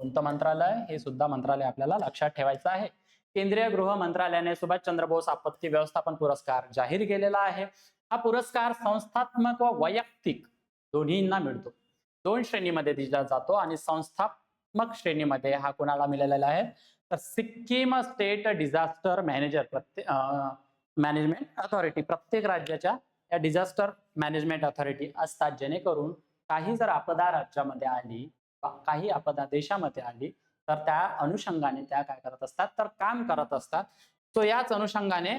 कोणतं मंत्रालय, हे सुद्धा मंत्रालय आपल्याला लक्षात ठेवायचं आहे. केंद्रीय गृह मंत्रालयाने सुभाषचंद्र बोस आपत्ती व्यवस्थापन पुरस्कार जाहीर केलेला आहे. हा पुरस्कार संस्थात्मक व वैयक्तिक दोन्हींना मिळतो. 2 श्रेणीमध्ये दिला जातो. आणि संस्थात्मक श्रेणीमध्ये हा कोणाला मिळालेला आहे, तर Sikkim state disaster management authority. प्रत्येक राज्याच्या या डिझास्टर मॅनेजमेंट अथॉरिटी असतात, जेणेकरून काही जर आपदा राज्यामध्ये आली, काही आपदा देशामध्ये आली, तर त्या अनुषंगाने त्या काय करत असतात, तर काम करत असतात. तो याच अनुषंगाने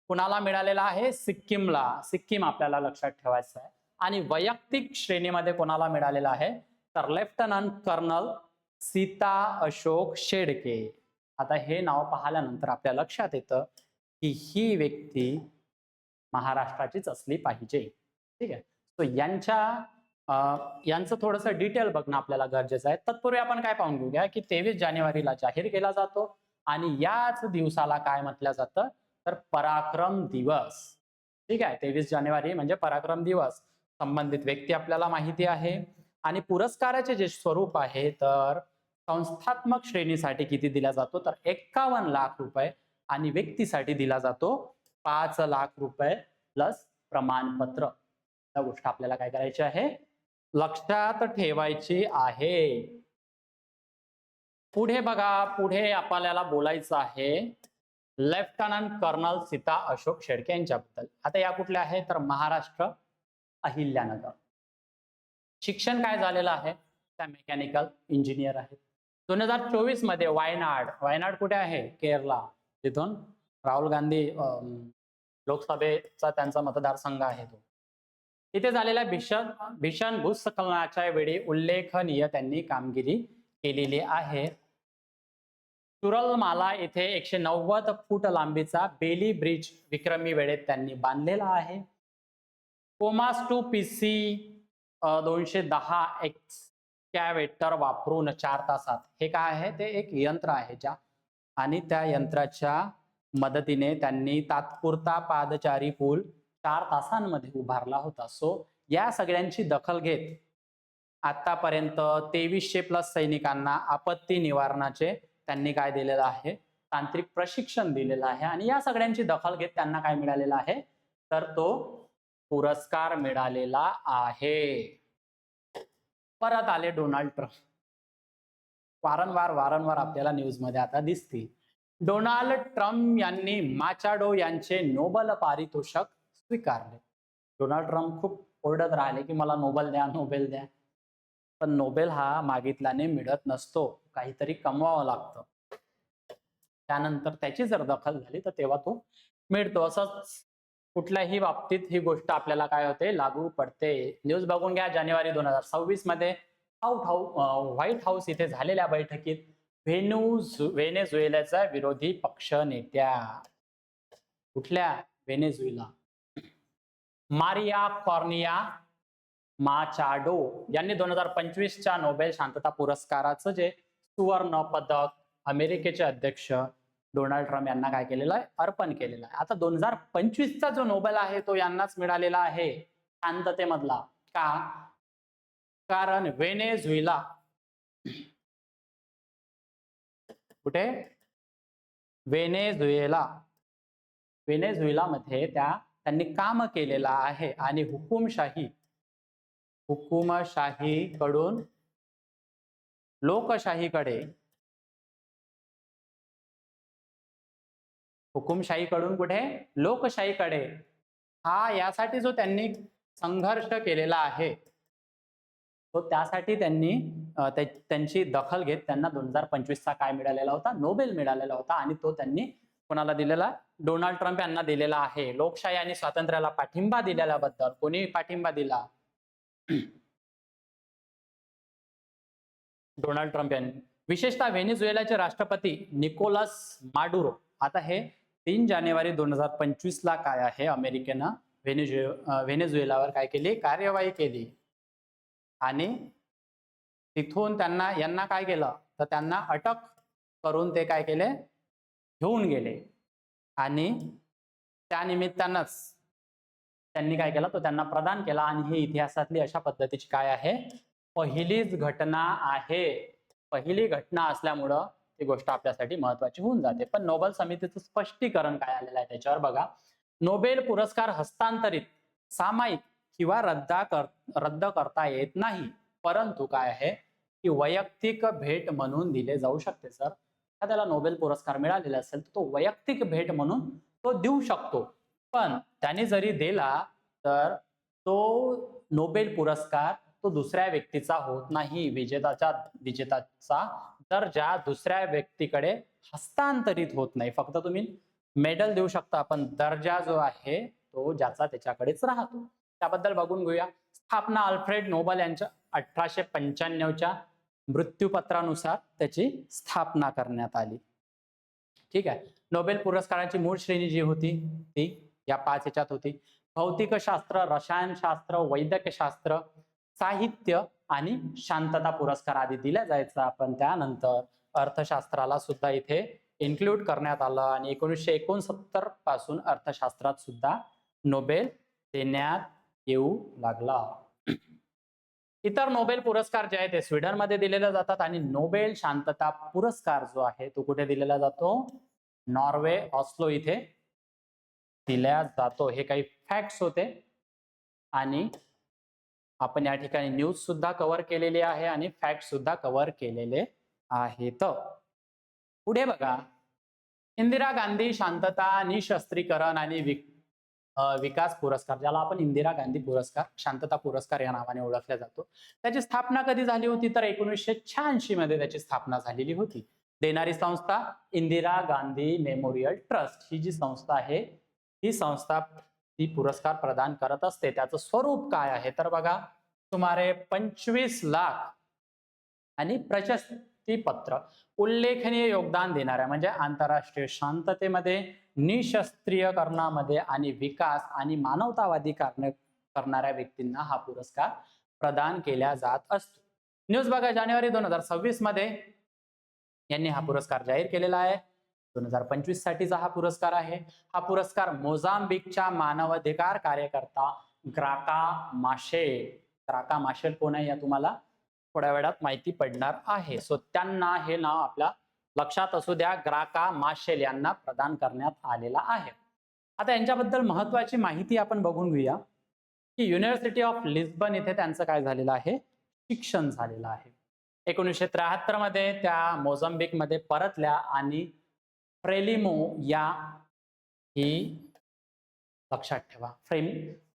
कुणाला मिळालेला आहे, सिक्कीमला. सिक्कीम आपल्याला लक्षात ठेवायचं आहे. आणि वैयक्तिक श्रेणीमध्ये कोणाला मिळालेला आहे, तर लेफ्टनंट कर्नल सीता अशोक शेडके. आता हे नाव पाहिल्यानंतर आपल्या लक्षात येतं की ही व्यक्ती महाराष्ट्राचीच असली पाहिजे. ठीक आहे, तो यांचं थोडंसं डिटेल बघणं आपल्याला गरजेचं आहे. तत्पूर्वी आपण काय पाहून घेऊया की 23 जानेवारीला जाहीर केला जातो. आणि याच दिवसाला काय म्हटलं जातं, तर पराक्रम दिवस. ठीक आहे, 23 जानेवारी म्हणजे पराक्रम दिवस. संबंधित व्यक्ती आपल्याला माहिती आहे. आणि पुरस्काराचे जे स्वरूप आहे, तर संस्थात्मक श्रेणीसाठी किती दिला जातो, तर 51 लाख रुपये. आणि व्यक्तीसाठी दिला जातो 5 लाख रुपये प्लस प्रमाणपत्र. या गोष्ट आपल्याला काय करायची आहे, लक्षात ठेवायची आहे. पुढे बघा, पुढे आपल्याला बोलायचं आहे लेफ्टनंट कर्नल सीता अशोक शेडके यांच्याबद्दल. आता या कुठल्या आहे, तर महाराष्ट्र अहिल्यानगर. शिक्षण काय झालेलं आहे, त्या मेकॅनिकल इंजिनियर आहेत. 2024 मध्ये वायनाड कुठे आहे, केरला. तिथून राहुल गांधी लोकसभेचा त्यांचा मतदारसंघ आहे तो. इथे झालेल्या भीषण भूस्खलनाच्या वेळी उल्लेखनीय त्यांनी कामगिरी केलेली आहे. चुरलमाला येथे 190 फूट लांबीचा बेली ब्रिज विक्रमी वेळेत त्यांनी बांधलेला आहे. कोमास टू PC 210 एक्सकॅव्हेटर वापरून 4 तासात, हे काय आहे, ते एक यंत्र आहे आणि त्या यंत्राच्या मदतीने त्यांनी तात्पुरता पादचारी पूल 4 तासांमध्ये उभारला होता. सो या सगळ्यांची दखल घेत आतापर्यंत 2300+ सैनिकांना आपत्ती निवारणाचे त्यांनी काय दिलेलं आहे, तांत्रिक प्रशिक्षण दिलेलं आहे आणि या सगळ्यांची दखल घेत त्यांना काय मिळालेलं आहे, तर तो पुरस्कार मिळालेला आहे. परत आले डोनाल्ड ट्रम्प. वारंवार आपल्याला न्यूजमध्ये आता दिसतील. डोनाल्ड ट्रम्प यांनी माचाडो यांचे नोबेल पारितोषिक स्वीकारले. डोनाल्ड ट्रम्प खूप ओरडत राहिले की मला नोबेल द्या, नोबेल द्या. पण नोबेल हा मागितल्याने मिळत नसतो, काहीतरी कमवावं लागतं. त्यानंतर त्याची जर दखल झाली तर तेव्हा तो मिळतो. असंच कुठल्याही बाबतीत ही गोष्ट आपल्याला काय होते, लागू पडते. न्यूज बघून घ्या. जानेवारी 2026 मध्ये व्हाईट हाऊस इथे झालेल्या बैठकीत व्हेनेझुएलाचा विरोधी पक्ष नेत्या, कुठल्या, व्हेनेझुएला, मारिया कॉर्निया माचाडो यांनी 2025च्या नोबेल शांतता पुरस्काराचं जे सुवर्ण पदक अमेरिकेचे अध्यक्ष डोनाल्ड ट्रम्प यांना काय केलेलं आहे, अर्पण केलेलं आहे. आता 2025चा जो नोबेल आहे तो यांनाच मिळालेला आहे शांततेमधला. का? कारण व्हेनेझुएला, कुठे, व्हेनेझुएला मध्ये त्यांनी काम केलेलं आहे आणि हुकुमशाहीकडून लोकशाहीकडे, कुठे, लोकशाहीकडे, हा यासाठी जो त्यांनी संघर्ष केलेला आहे तो त्यासाठी त्यांनी त्यांची दखल घेत त्यांना 2025चा काय मिळालेला होता, नोबेल मिळालेला होता. आणि तो त्यांनी कोणाला दिलेला, डोनाल्ड ट्रम्प यांना दिलेला आहे. लोकशाही आणि स्वातंत्र्याला पाठिंबा दिलेल्याबद्दल. कोणी पाठिंबा दिला? डोनाल्ड ट्रम्प यांनी. विशेषतः व्हेनेझुएलाचे राष्ट्रपती निकोलस माडुरो. आता हे 3 जानेवारी 2025ला काय आहे, अमेरिकेनं व्हेनेझुएलावर काय केली, कार्यवाही केली आणि तिथून यांना काय केलं, तर त्यांना अटक करून ते काय केले, घेऊन गेले आणि त्यानिमित्तानंच त्यांनी काय केलं, तो त्यांना प्रदान केला. आणि ही इतिहासातली अशा पद्धतीची काय आहे, पहिलीच घटना आहे. पहिली घटना असल्यामुळं ती गोष्ट आपल्यासाठी महत्वाची होऊन जाते. पण नोबेल समितीचं स्पष्टीकरण काय आलेलं आहे त्याच्यावर बघा. नोबेल पुरस्कार हस्तांतरित, सामायिक किंवा रद्द करता येत नाही, परंतु काय आहे की वैयक्तिक भेट म्हणून दिले जाऊ शकते. सर त्याला नोबेल पुरस्कार मिळालेला असेल तर तो वैयक्तिक भेट म्हणून तो देऊ शकतो. पण त्याने जरी दिला तर तो नोबेल पुरस्कार तो दुसऱ्या व्यक्तीचा होत नाही. विजेताचा दर्जा दुसऱ्या व्यक्तीकडे हस्तांतरित होत नाही. फक्त तुम्ही मेडल देऊ शकता, पण दर्जा जो आहे तो ज्याचा त्याच्याकडेच राहतो. त्याबद्दल बघून घेऊया. स्थापना अल्फ्रेड नोबेल यांच्या 1895च्या मृत्यूपत्रानुसार त्याची स्थापना करण्यात आली. ठीक आहे. नोबेल पुरस्काराची मूळ श्रेणी जी होती ती या 5 ह्याच्यात होती. भौतिकशास्त्र, रसायनशास्त्र, वैद्यकशास्त्र, साहित्य आणि शांतता पुरस्कार आधी दिला जायचा. पण त्यानंतर अर्थशास्त्राला सुद्धा इथे इन्क्लूड करण्यात आलं आणि 1969 पासून अर्थशास्त्रात सुद्धा नोबेल देण्यात येऊ लागला. इतर नोबेल पुरस्कार जे आहेत ते स्वीडनमध्ये दिलेले जातात आणि नोबेल शांतता पुरस्कार जो आहे तो कुठे दिलेला जातो, नॉर्वे, ऑस्लो इथे दिला जातो. हे काही फॅक्ट्स होते आणि आपण या ठिकाणी न्यूज सुद्धा कव्हर केलेली आहे आणि फॅक्ट सुद्धा कव्हर केलेले आहेत. पुढे बघा. इंदिरा गांधी शांतता, निशस्त्रीकरण आणि विकास पुरस्कार, ज्याला आपण इंदिरा गांधी पुरस्कार, शांतता पुरस्कार या नावाने ओळखला जातो, त्याची स्थापना कधी झाली होती तर 1986 मध्ये त्याची स्थापना झालेली होती. देणारी संस्था इंदिरा गांधी मेमोरियल ट्रस्ट. ही जी संस्था आहे ही संस्था ती पुरस्कार प्रदान करत असते. त्याचं स्वरूप काय आहे तर बघा, सुमारे 25 लाख आणि प्रशस्ती पत्र, उल्लेखनीय योगदान देणाऱ्या म्हणजे आंतरराष्ट्रीय शांततेमध्ये, निशस्त्रीकरणामध्ये आणि विकास आणि मानवतावादी कार्य करणाऱ्या व्यक्तींना हा पुरस्कार प्रदान केला जात असतो. न्यूज बघा. जानेवारी 2026 मध्ये यांनी हा पुरस्कार जाहीर केलेला आहे. 2025 साठीचा हा पुरस्कार आहे. हा पुरस्कार मोझाम्बिकच्या मानवाधिकार कार्यकर्ता ग्राका माशेल कोण आहे या तुम्हाला थोड्या वेळात माहिती पडणार आहे. सो त्यांना हे नाव आपल्या लक्षात असू द्या, ग्राका माशेल यांना प्रदान करण्यात आलेला आहे. आता यांच्याबद्दल महत्वाची माहिती आपण बघून घेऊया की युनिव्हर्सिटी ऑफ लिस्बन इथे त्यांचं काय झालेलं आहे, शिक्षण झालेलं आहे. 1973 मध्ये त्या मोझाम्बिक मध्ये परतल्या आणि फ्रेलिमो या ही लक्षात ठेवा,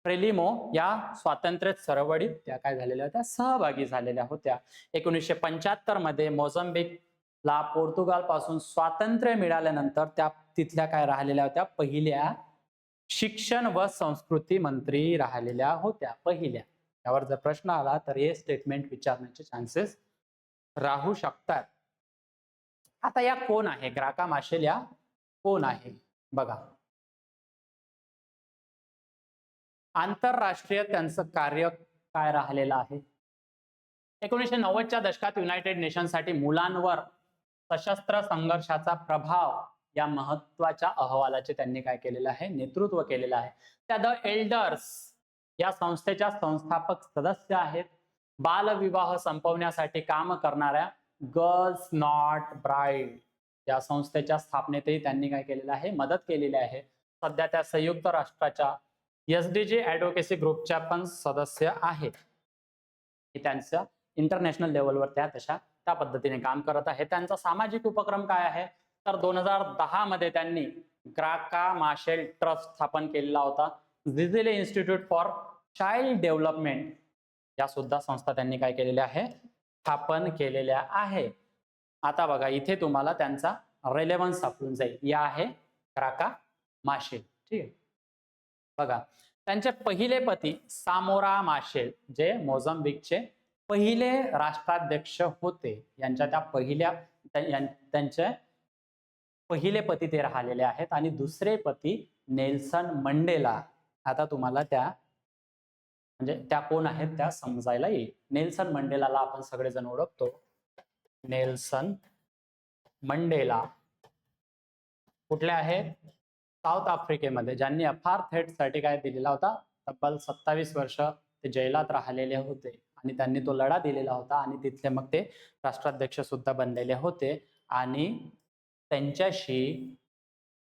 फ्रेलिमो या स्वातंत्र्य चळवळीत त्या काय झालेल्या होत्या, सहभागी झालेल्या होत्या. 1975 मध्ये मोझाम्बिकला पोर्तुगाल पासून स्वातंत्र्य मिळाल्यानंतर त्या तिथल्या काय राहिलेल्या होत्या, पहिल्या शिक्षण व संस्कृती मंत्री राहिलेल्या होत्या, पहिल्या. त्यावर जर प्रश्न आला तर हे स्टेटमेंट विचारण्याचे चान्सेस राहू शकतात. आता या कोण आहे, ग्राका माशेल या कोण आहे बघा. आंतरराष्ट्रीय त्यांचं कार्य काय राहिलेलं आहे. 1990च्या दशकात युनायटेड नेशनसाठी मुलांवर सशस्त्र संघर्षाचा प्रभाव या महत्वाच्या अहवालाचे त्यांनी काय केलेलं आहे, नेतृत्व केलेलं आहे. त्या द एल्डर्स या संस्थेच्या संस्थापक सदस्य आहेत. बालविवाह संपवण्यासाठी काम करणाऱ्या गर्ल्स नॉट ब्राईड या संस्थेच्या स्थापनेतही त्यांनी काय केलेलं आहे, मदत केलेली आहे. सध्या त्या संयुक्त राष्ट्राच्या SDG ऍडव्होकेसी ग्रुपच्या पण सदस्य आहेत. त्यांच्या इंटरनॅशनल लेवलवर त्या पद्धतीने काम करत आहे. त्यांचा सामाजिक उपक्रम काय आहे तर 2010 मध्ये त्यांनी ग्राका माशेल ट्रस्ट स्थापन केलेला होता. झिझिले इन्स्टिट्यूट फॉर चाइल्ड डेव्हलपमेंट या सुद्धा संस्था त्यांनी काय केलेल्या आहे, स्थापन केलेल्या आहे. आता बघा इथे तुम्हाला त्यांचा रेलेव्हन्स सापडून जाईल. या आहे ग्राका माशेल, ठीक आहे. बघा त्यांचे पहिले पती सामोरा माशेल जे मोझाम्बिकचे पहिले राष्ट्राध्यक्ष होते, यांच्या त्या पहिल्या त्यांचे पहिले पती ते राहिलेले आहेत. आणि दुसरे पती नेल्सन मंडेला. आता तुम्हाला त्या म्हणजे त्या कोण आहेत त्या समजायला येईल. नेल्सन मंडेलाला आपण सगळेजण ओळखतो. नेल्सन मंडेला कुठले आहेत, साऊथ आफ्रिकेमध्ये, ज्यांनी अपार्थेट साठी काय दिलेला होता, तब्बल 27 वर्ष ते जैलात राहिलेले होते आणि त्यांनी तो लढा दिलेला होता आणि तिथले मग ते राष्ट्राध्यक्ष सुद्धा बनलेले होते. आणि त्यांच्याशी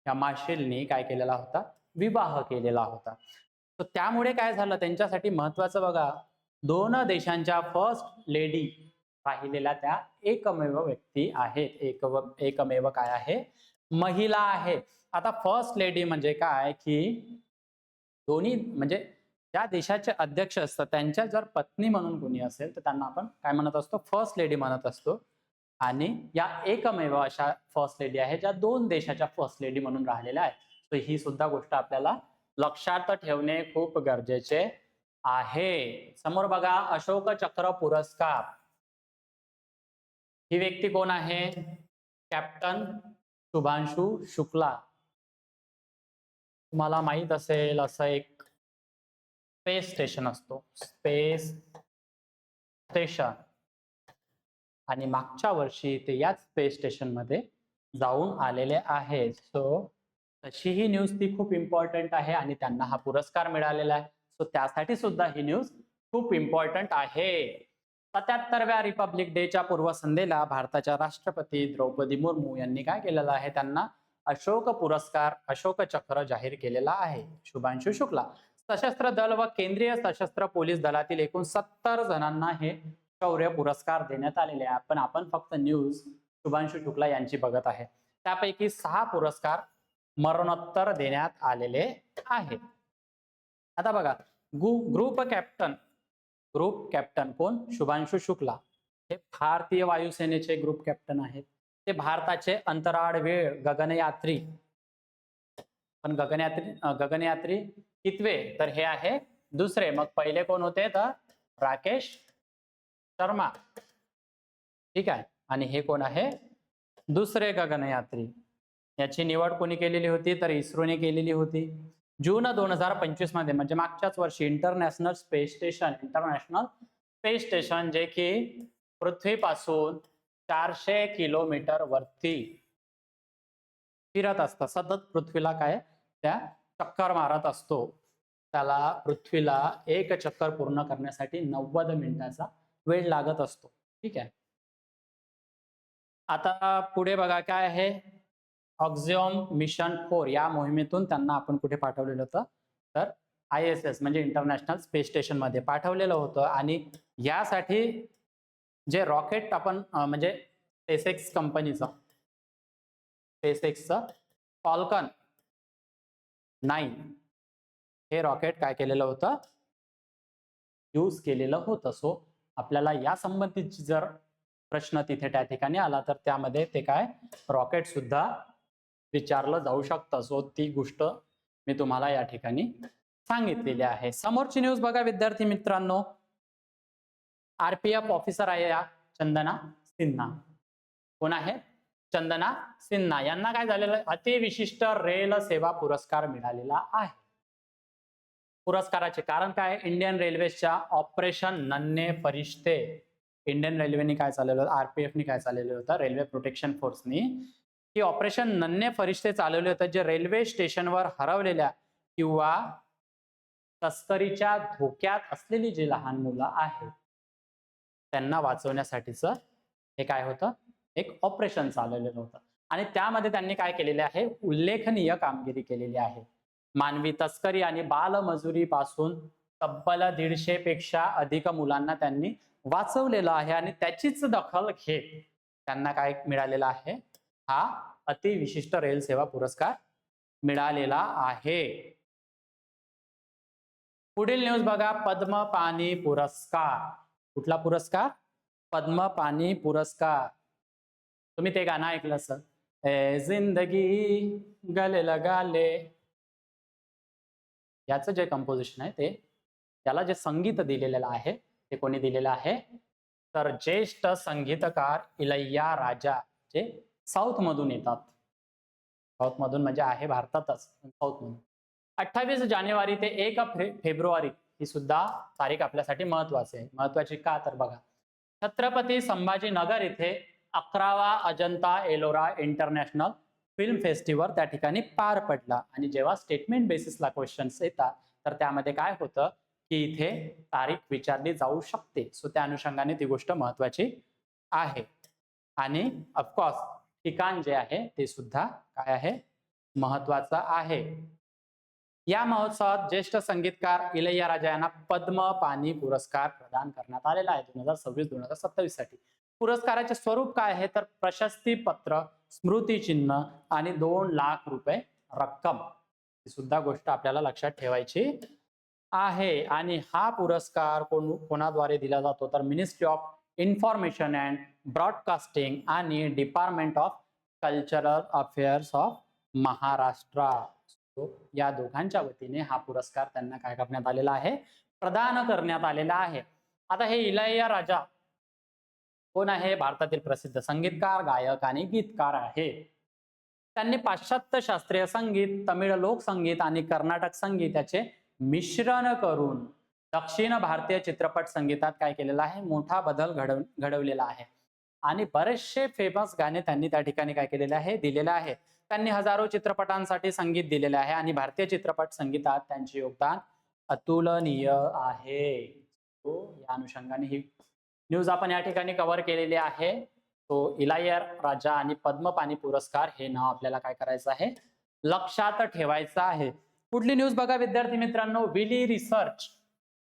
या माशेलनी काय केलेला होता, विवाह केलेला होता. तर त्यामुळे काय झालं, त्यांच्यासाठी महत्वाचं बघा, दोन देशांच्या फर्स्ट लेडी राहिलेल्या त्या एकमेव व्यक्ती आहेत. एकमेव काय आहे, महिला आहे. आता फर्स्ट लेडी म्हणजे काय की दोन्ही म्हणजे ज्या देशाचे अध्यक्ष असतात त्यांच्या जर पत्नी म्हणून कोणी असेल तर त्यांना आपण काय म्हणत असतो, फर्स्ट लेडी म्हणत असतो. आणि या एकमेव अशा फर्स्ट लेडी आहे ज्या दोन देशाच्या फर्स्ट लेडी म्हणून राहिलेल्या आहेत. तर ही सुद्धा गोष्ट आपल्याला लक्षात ठेवणे खूप गरजेचे आहे. समोर बघा अशोक चक्र पुरस्कार. ही व्यक्ती कोण आहे, कॅप्टन शुभांशु शुक्ला. तुम्हाला माहित असेल असं एक स्पेस स्टेशन असतो, स्पेस स्टेशन, आणि मागच्या वर्षी ते याच स्पेस स्टेशन मध्ये जाऊन आलेले आहेत. सो तशी ही न्यूज ती खूप इम्पॉर्टंट आहे आणि त्यांना हा पुरस्कार मिळालेला आहे. सो त्यासाठी सुद्धा ही न्यूज खूप इम्पॉर्टंट आहे. 77व्या रिपब्लिक डेच्या पूर्वसंध्येला भारताच्या राष्ट्रपती द्रौपदी मुर्मू यांनी काय केलेलं आहे, त्यांना अशोक पुरस्कार, अशोक चक्र जाहीर केलेला आहे. शुभांशु शुक्ला. सशस्त्र दल व केंद्रीय सशस्त्र पोलीस दलातील एकूण 70 जणांना हे शौर्य पुरस्कार देण्यात आलेले आहे. पण आपण फक्त न्यूज शुभांशु शुक्ला यांची बघत आहे. त्यापैकी 6 पुरस्कार मरणोत्तर देण्यात आलेले आहेत. आता बघा ग्रुप कॅप्टन कोण, शुभांशु शुक्ला. हे भारतीय वायुसेनेचे ग्रुप कॅप्टन आहेत. ते भारताचे अंतराळवीर गगनयात्री. पण गगनयात्री कितवे तर हे आहे दुसरे. मग पहिले कोण होते तर राकेश शर्मा, ठीक आहे. आणि हे कोण आहे दुसरे गगनयात्री. याची निवड कोणी केलेली होती तर इस्रोने केलेली होती. जून 2025 मध्ये म्हणजे मागच्याच वर्षी इंटरनॅशनल स्पेस स्टेशन जे की पृथ्वीपासून 400 किलोमीटर वरती फिरत असतं, सतत पृथ्वीला काय त्या चक्कर मारत असतो. त्याला पृथ्वीला एक चक्कर पूर्ण करण्यासाठी 90 मिनिटाचा वेळ लागत असतो. ठीक आहे. आता पुढे बघा काय आहे, ऑक्झिओम मिशन 4 या मोहिमेतून त्यांना आपण कुठे पाठवलेलं होतं, तर ISS म्हणजे इंटरनॅशनल स्पेस स्टेशन मध्ये पाठवलेलं होतं. आणि यासाठी जे रॉकेट आपण म्हणजे स्पेसएक्स कंपनीचं, स्पेसएक्सचं फॉल्कन 9 हे रॉकेट काय केलेलं होतं, यूज केलेलं होतं. सो आपल्याला या संबंधित जर प्रश्न तिथे त्या ठिकाणी आला तर त्यामध्ये ते काय रॉकेट सुद्धा विचारलं जाऊ शकतं. सो ती गोष्ट मी तुम्हाला या ठिकाणी सांगितलेली आहे. समोरची न्यूज बघा विद्यार्थी मित्रांनो, RPF ऑफिसर आहे या चंदना सिन्हा. कोण आहे? चंदना सिन्हा यांना काय झालेलं, अतिविशिष्ट रेल सेवा पुरस्कार मिळालेला आहे. पुरस्काराचे कारण काय, इंडियन रेल्वेच्या ऑपरेशन नन्हे फरिश्ते, इंडियन रेल्वेने काय चालवलं, RPFने काय चालवलं होतं, रेल्वे प्रोटेक्शन फोर्सनी की ऑपरेशन नन्हे फरिश्ते चालवले होते, जे रेल्वे स्टेशनवर हरवलेल्या किंवा तस्करीच्या धोक्यात असलेली जी लहान मुलं आहेत त्यांना वाचवण्यासाठीच हे काय होतं, एक ऑपरेशन चालवलेलं होतं. आणि त्यामध्ये त्यांनी काय केलेले आहे, उल्लेखनीय कामगिरी केलेली आहे. मानवी तस्करी आणि बालमजुरी पासून तब्बल 150 पेक्षा अधिक मुलांना त्यांनी वाचवलेलं आहे. आणि त्याचीच दखल घेत त्यांना काय मिळालेला आहे, हा अतिविशिष्ट रेल सेवा पुरस्कार मिळालेला आहे. पुढील न्यूज बघा, पद्म पाणी पुरस्कार. कुठला पुरस्कार? पद्म पाणी पुरस्कार. तुम्ही ते गाणं ऐकलं असेल, ए जिंदगी गले लगा ले, याचं जे कंपोजिशन आहे ते, त्याला जे संगीत दिलेलं आहे ते कोणी दिलेलं आहे, तर ज्येष्ठ संगीतकार इलैया राजा, जे साऊथ मधून येतात. साऊथ मधून म्हणजे आहे भारतातच, साऊथ मधून. 28 जानेवारी ते 1 फेब्रुवारी ही सुद्धा तारीख आपल्यासाठी महत्वाची आहे. महत्वाची का, तर बघा, छत्रपती संभाजीनगर इथे 11वा Ajanta Ellora international film festival त्या ठिकाणी पार पडला. आणि जेव्हा स्टेटमेंट बेसिसला क्वेश्चन्स येतात तर त्यामध्ये काय होतं की इथे तारीख विचारली जाऊ शकते. सो त्या अनुषंगाने ती गोष्ट महत्वाची आहे. आणि ऑफकोर्स ठिकाण जे आहे ते सुद्धा काय आहे, महत्वाचं आहे. या महोत्सवात ज्येष्ठ संगीतकार इलैया राजा यांना पद्म पाणी पुरस्कार प्रदान करण्यात आलेला आहे 2026-2027 साठी. पुरस्काराचे स्वरूप काय आहे, तर प्रशस्ती पत्र, स्मृतिचिन्ह आणि 2 लाख रुपये रक्कम. ही सुद्धा गोष्ट आपल्याला लक्षात ठेवायची आहे. आणि हा पुरस्कार कोणाद्वारे दिला जातो, तर ministry of information and broadcasting आणि department of cultural affairs of Maharashtra. या दोघांच्या वतीने हा पुरस्कार त्यांना काय करण्यात आलेला आहे, प्रदान करण्यात आलेला आहे. आता हे इलैया राजा कोण आहे, भारतातील प्रसिद्ध संगीतकार, गायक आणि गीतकार आहे. त्यांनी पाश्चात्य शास्त्रीय संगीत, तमिळ लोकसंगीत आणि कर्नाटक संगीत याचे मिश्रण करून दक्षिण भारतीय चित्रपट संगीतात काय केलेला आहे, मोठा बदल घडवलेला आहे. आणि बरेचसे फेमस गाणे त्यांनी त्या ठिकाणी काय केलेले आहे, दिलेले आहे. त्यांनी हजारो चित्रपटांसाठी संगीत दिलेले आहे आणि भारतीय चित्रपट संगीतात त्यांचे योगदान अतुलनीय आहे. या अनुषंगाने ही न्यूज आपण या ठिकाणी कव्हर केलेली आहे. तो इलैया राजा आणि पद्म पाणी पुरस्कार हे नाव आपल्याला काय करायचं आहे, लक्षात ठेवायचं आहे. पुढली न्यूज बघा विद्यार्थी मित्रांनो, विली रिसर्च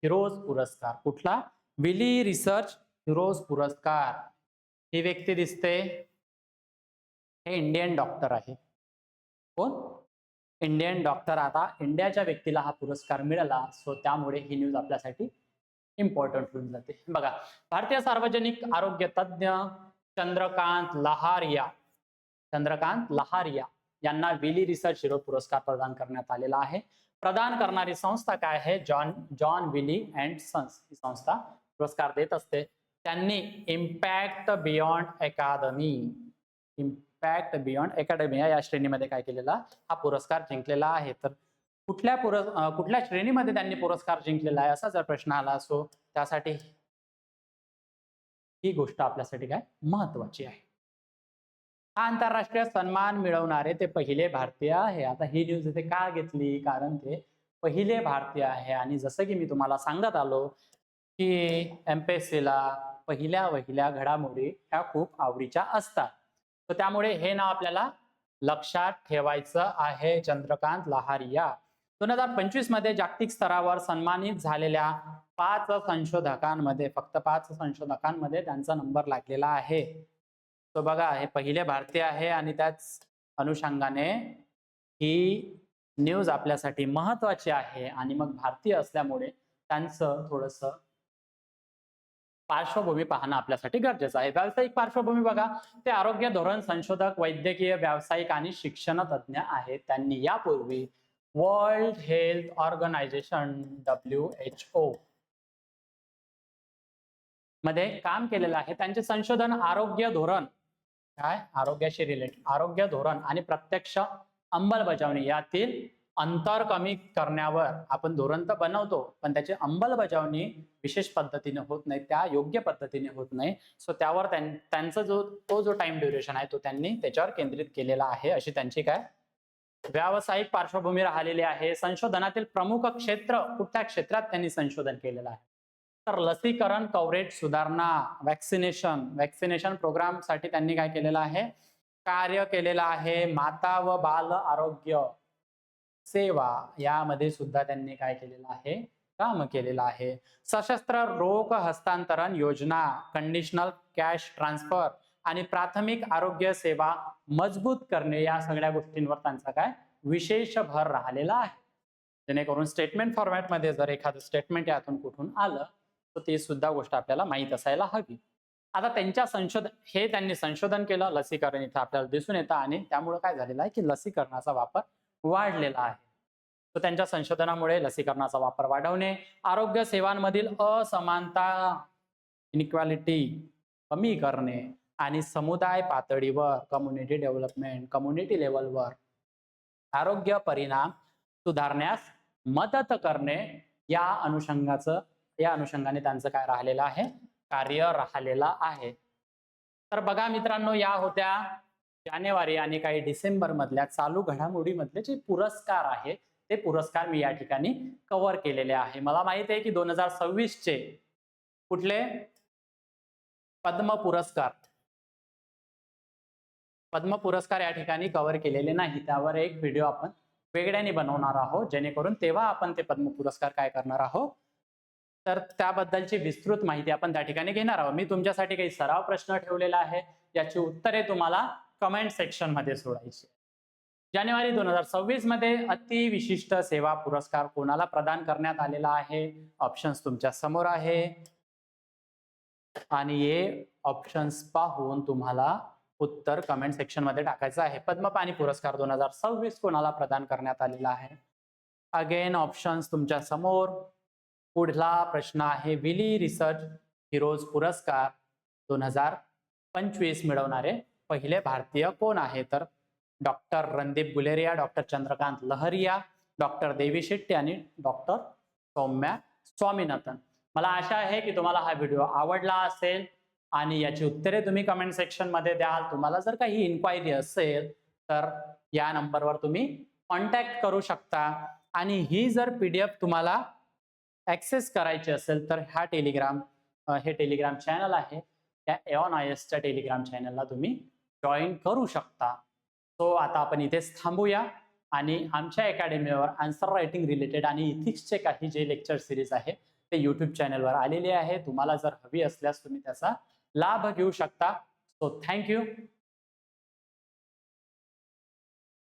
हिरोज पुरस्कार. कुठला? विली रिसर्च हिरोज पुरस्कार. ही व्यक्ती दिसते, हे इंडियन डॉक्टर आहे. कोण? Indian doctor. आता इंडियाच्या व्यक्तीला हा पुरस्कार मिळाला, सो त्यामुळे ही न्यूज आपल्यासाठी इम्पॉर्टंट होऊन जाते. बघा, भारतीय सार्वजनिक आरोग्य तज्ञ चंद्रकांत लहारिया यांना विली रिसर्च हिरो पुरस्कार प्रदान करण्यात आलेला आहे. प्रदान करणारी संस्था काय आहे, जॉन विली अँड सन्स ही संस्था पुरस्कार देत असते. त्यांनी इम्पॅक्ट बियॉन्ड अकॅडमी या श्रेणीमध्ये काय केलेला, हा पुरस्कार जिंकलेला आहे. तर कुठल्या श्रेणीमध्ये त्यांनी पुरस्कार जिंकलेला आहे असा जर प्रश्न आला असो, त्यासाठी ही गोष्ट आपल्यासाठी काय महत्वाची आहे. हा आंतरराष्ट्रीय सन्मान मिळवणारे ते पहिले भारतीय आहे. आता ही न्यूज इथे का घेतली, कारण ते पहिले भारतीय आहे. आणि जसं की मी तुम्हाला सांगत आलो, की MPSCला पहिल्या घडामोडी ह्या खूप आवडीच्या असतात. तर त्यामुळे हे नाव आपल्याला लक्षात ठेवायचं आहे. चंद्रकांत लहारिया 2025 मध्ये जागतिक स्तरावर सन्मानित झालेल्या 5 संशोधकांमध्ये, फक्त 5 संशोधकांमध्ये त्यांचा नंबर लागलेला आहे. तो बघा, हे पहिले भारतीय आहे आणि त्याच अनुषंगाने ही न्यूज आपल्यासाठी महत्वाची आहे. आणि मग भारतीय असल्यामुळे त्यांचं थोडंसं पार्श्वभूमी पाहणं आपल्यासाठी गरजेचं आहे. व्यावसायिक पार्श्वभूमी बघा, ते आरोग्य धोरण संशोधक, वैद्यकीय व्यावसायिक आणि शिक्षण तज्ञ आहेत. त्यांनी यापूर्वी वर्ल्ड हेल्थ ऑर्गनायझेशन WHO मध्ये काम केलेलं आहे. त्यांचे संशोधन आरोग्य धोरण, काय आरोग्याशी रिलेटेड, आरोग्य धोरण आणि प्रत्यक्ष अंमलबजावणी यातील अंतर कमी करण्यावर. आपण धोरण तर बनवतो पण त्याची अंमलबजावणी विशेष पद्धतीने होत नाही, त्या योग्य पद्धतीने होत नाही. सो त्यावर त्यांचा जो टाइम ड्युरेशन आहे तो त्यांनी त्याच्यावर केंद्रित केलेला आहे, अशी त्यांची काय व्यावसायिक पार्श्वभूमी राहिलेली आहे. संशोधनातील प्रमुख क्षेत्र, कुठल्या क्षेत्रात त्यांनी संशोधन केलेलं आहे तर लसीकरण कव्हरेज सुधारणा, वॅक्सिनेशन प्रोग्राम साठी त्यांनी काय केलेलं आहे, कार्य केलेलं आहे. माता व बाल आरोग्य सेवा यामध्ये सुद्धा त्यांनी काय केलेलं आहे, काम केलेलं आहे. सशस्त्र रोग हस्तांतरण योजना, कंडिशनल कॅश ट्रान्सफर आणि प्राथमिक आरोग्य सेवा मजबूत करणे या सगळ्या गोष्टींवर त्यांचा काय विशेष भर राहिलेला आहे. जेणेकरून स्टेटमेंट फॉर्मॅटमध्ये जर एखादं स्टेटमेंट यातून कुठून आलं तर ती सुद्धा गोष्ट आपल्याला माहित असायला हवी. आता त्यांच्या त्यांनी संशोधन केलं, लसीकरण इथं आपल्याला दिसून येतं आणि त्यामुळे काय झालेलं आहे की लसीकरणाचा वापर वाढलेला आहे. तर त्यांच्या संशोधनामुळे लसीकरणाचा वापर वाढवणे, आरोग्य सेवांमधील असमानता, इनइक्वालिटी कमी करणे आणि समुदाय पातळीवर, कम्युनिटी डेव्हलपमेंट, कम्युनिटी लेवलवर आरोग्य परिणाम सुधारण्यास मदत करणे या अनुषंगाने त्यांचं काय राहिलेलं आहे, कार्य राहिलेलं आहे. तर बघा मित्रांनो, या होत्या जानेवारी आणि काही डिसेंबर मधल्या चालू घडामोडीमधले जे पुरस्कार आहेत ते पुरस्कार मी या ठिकाणी कव्हर केलेले आहे. मला माहित आहे की 2026 चे कुठले पद्म पुरस्कार या ठिकाणी कव्हर केलेले नाही. त्यावर एक व्हिडिओ आपण वेगळ्याने बनवणार आहोत, जेणेकरून तेव्हा आपण ते पद्म पुरस्कार काय करणार आहोत तर त्याबद्दलची विस्तृत माहिती आपण त्या ठिकाणी घेणार आहोत. मी तुमच्यासाठी काही सराव प्रश्न ठेवलेला आहे, याची उत्तरे तुम्हाला कमेंट सेक्शन मध्ये सोडायची. जानेवारी 2026 मध्ये अतिविशिष्ट सेवा पुरस्कार कोणाला प्रदान करण्यात आलेला आहे? ऑप्शन्स तुमच्या समोर आहे आणि हे ऑप्शन्स पाहून तुम्हाला उत्तर कमेंट सेक्शन मध्ये टाकायचं आहे. पद्मपाणी पुरस्कार 2026 कोणाला प्रदान करण्यात आलेला आहे? अगेन ऑप्शन्स तुमच्या समोर. पुढला प्रश्न आहे, विली रिसर्च हिरोज पुरस्कार 2025 मिळवणारे पहिले भारतीय कोण आहे? तर डॉक्टर रणदीप गुलेरिया, डॉक्टर चंद्रकांत लहरिया, डॉक्टर देवी शेट्टी आणि डॉक्टर सौम्या स्वामीनाथन. मला आशा आहे की तुम्हाला हा व्हिडिओ आवडला असेल आणि याची उत्तरे तुम्ही कमेंट सेक्शन मध्ये द्याल. तुम्हाला जर काही इन्क्वायरी असेल तर या नंबरवर तुम्ही कॉन्टॅक्ट करू शकता. आणि ही जर PDF तुम्हाला ऍक्सेस करायची असेल तर हे टेलिग्राम चॅनल आहे, त्या EON-IS च्या टेलिग्राम चॅनलला तुम्ही जॉईन करू शकता. सो आता आपण इथेच थांबूया आणि आमच्या अकॅडमीवर आन्सर रायटिंग रिलेटेड आणि इथिक्सचे काही जे लेक्चर सिरीज आहे ते YouTube चॅनलवर आलेले आहे. तुम्हाला जर हवी असल्यास तुम्ही त्याचा लाभ घेऊ शकता. So thank you.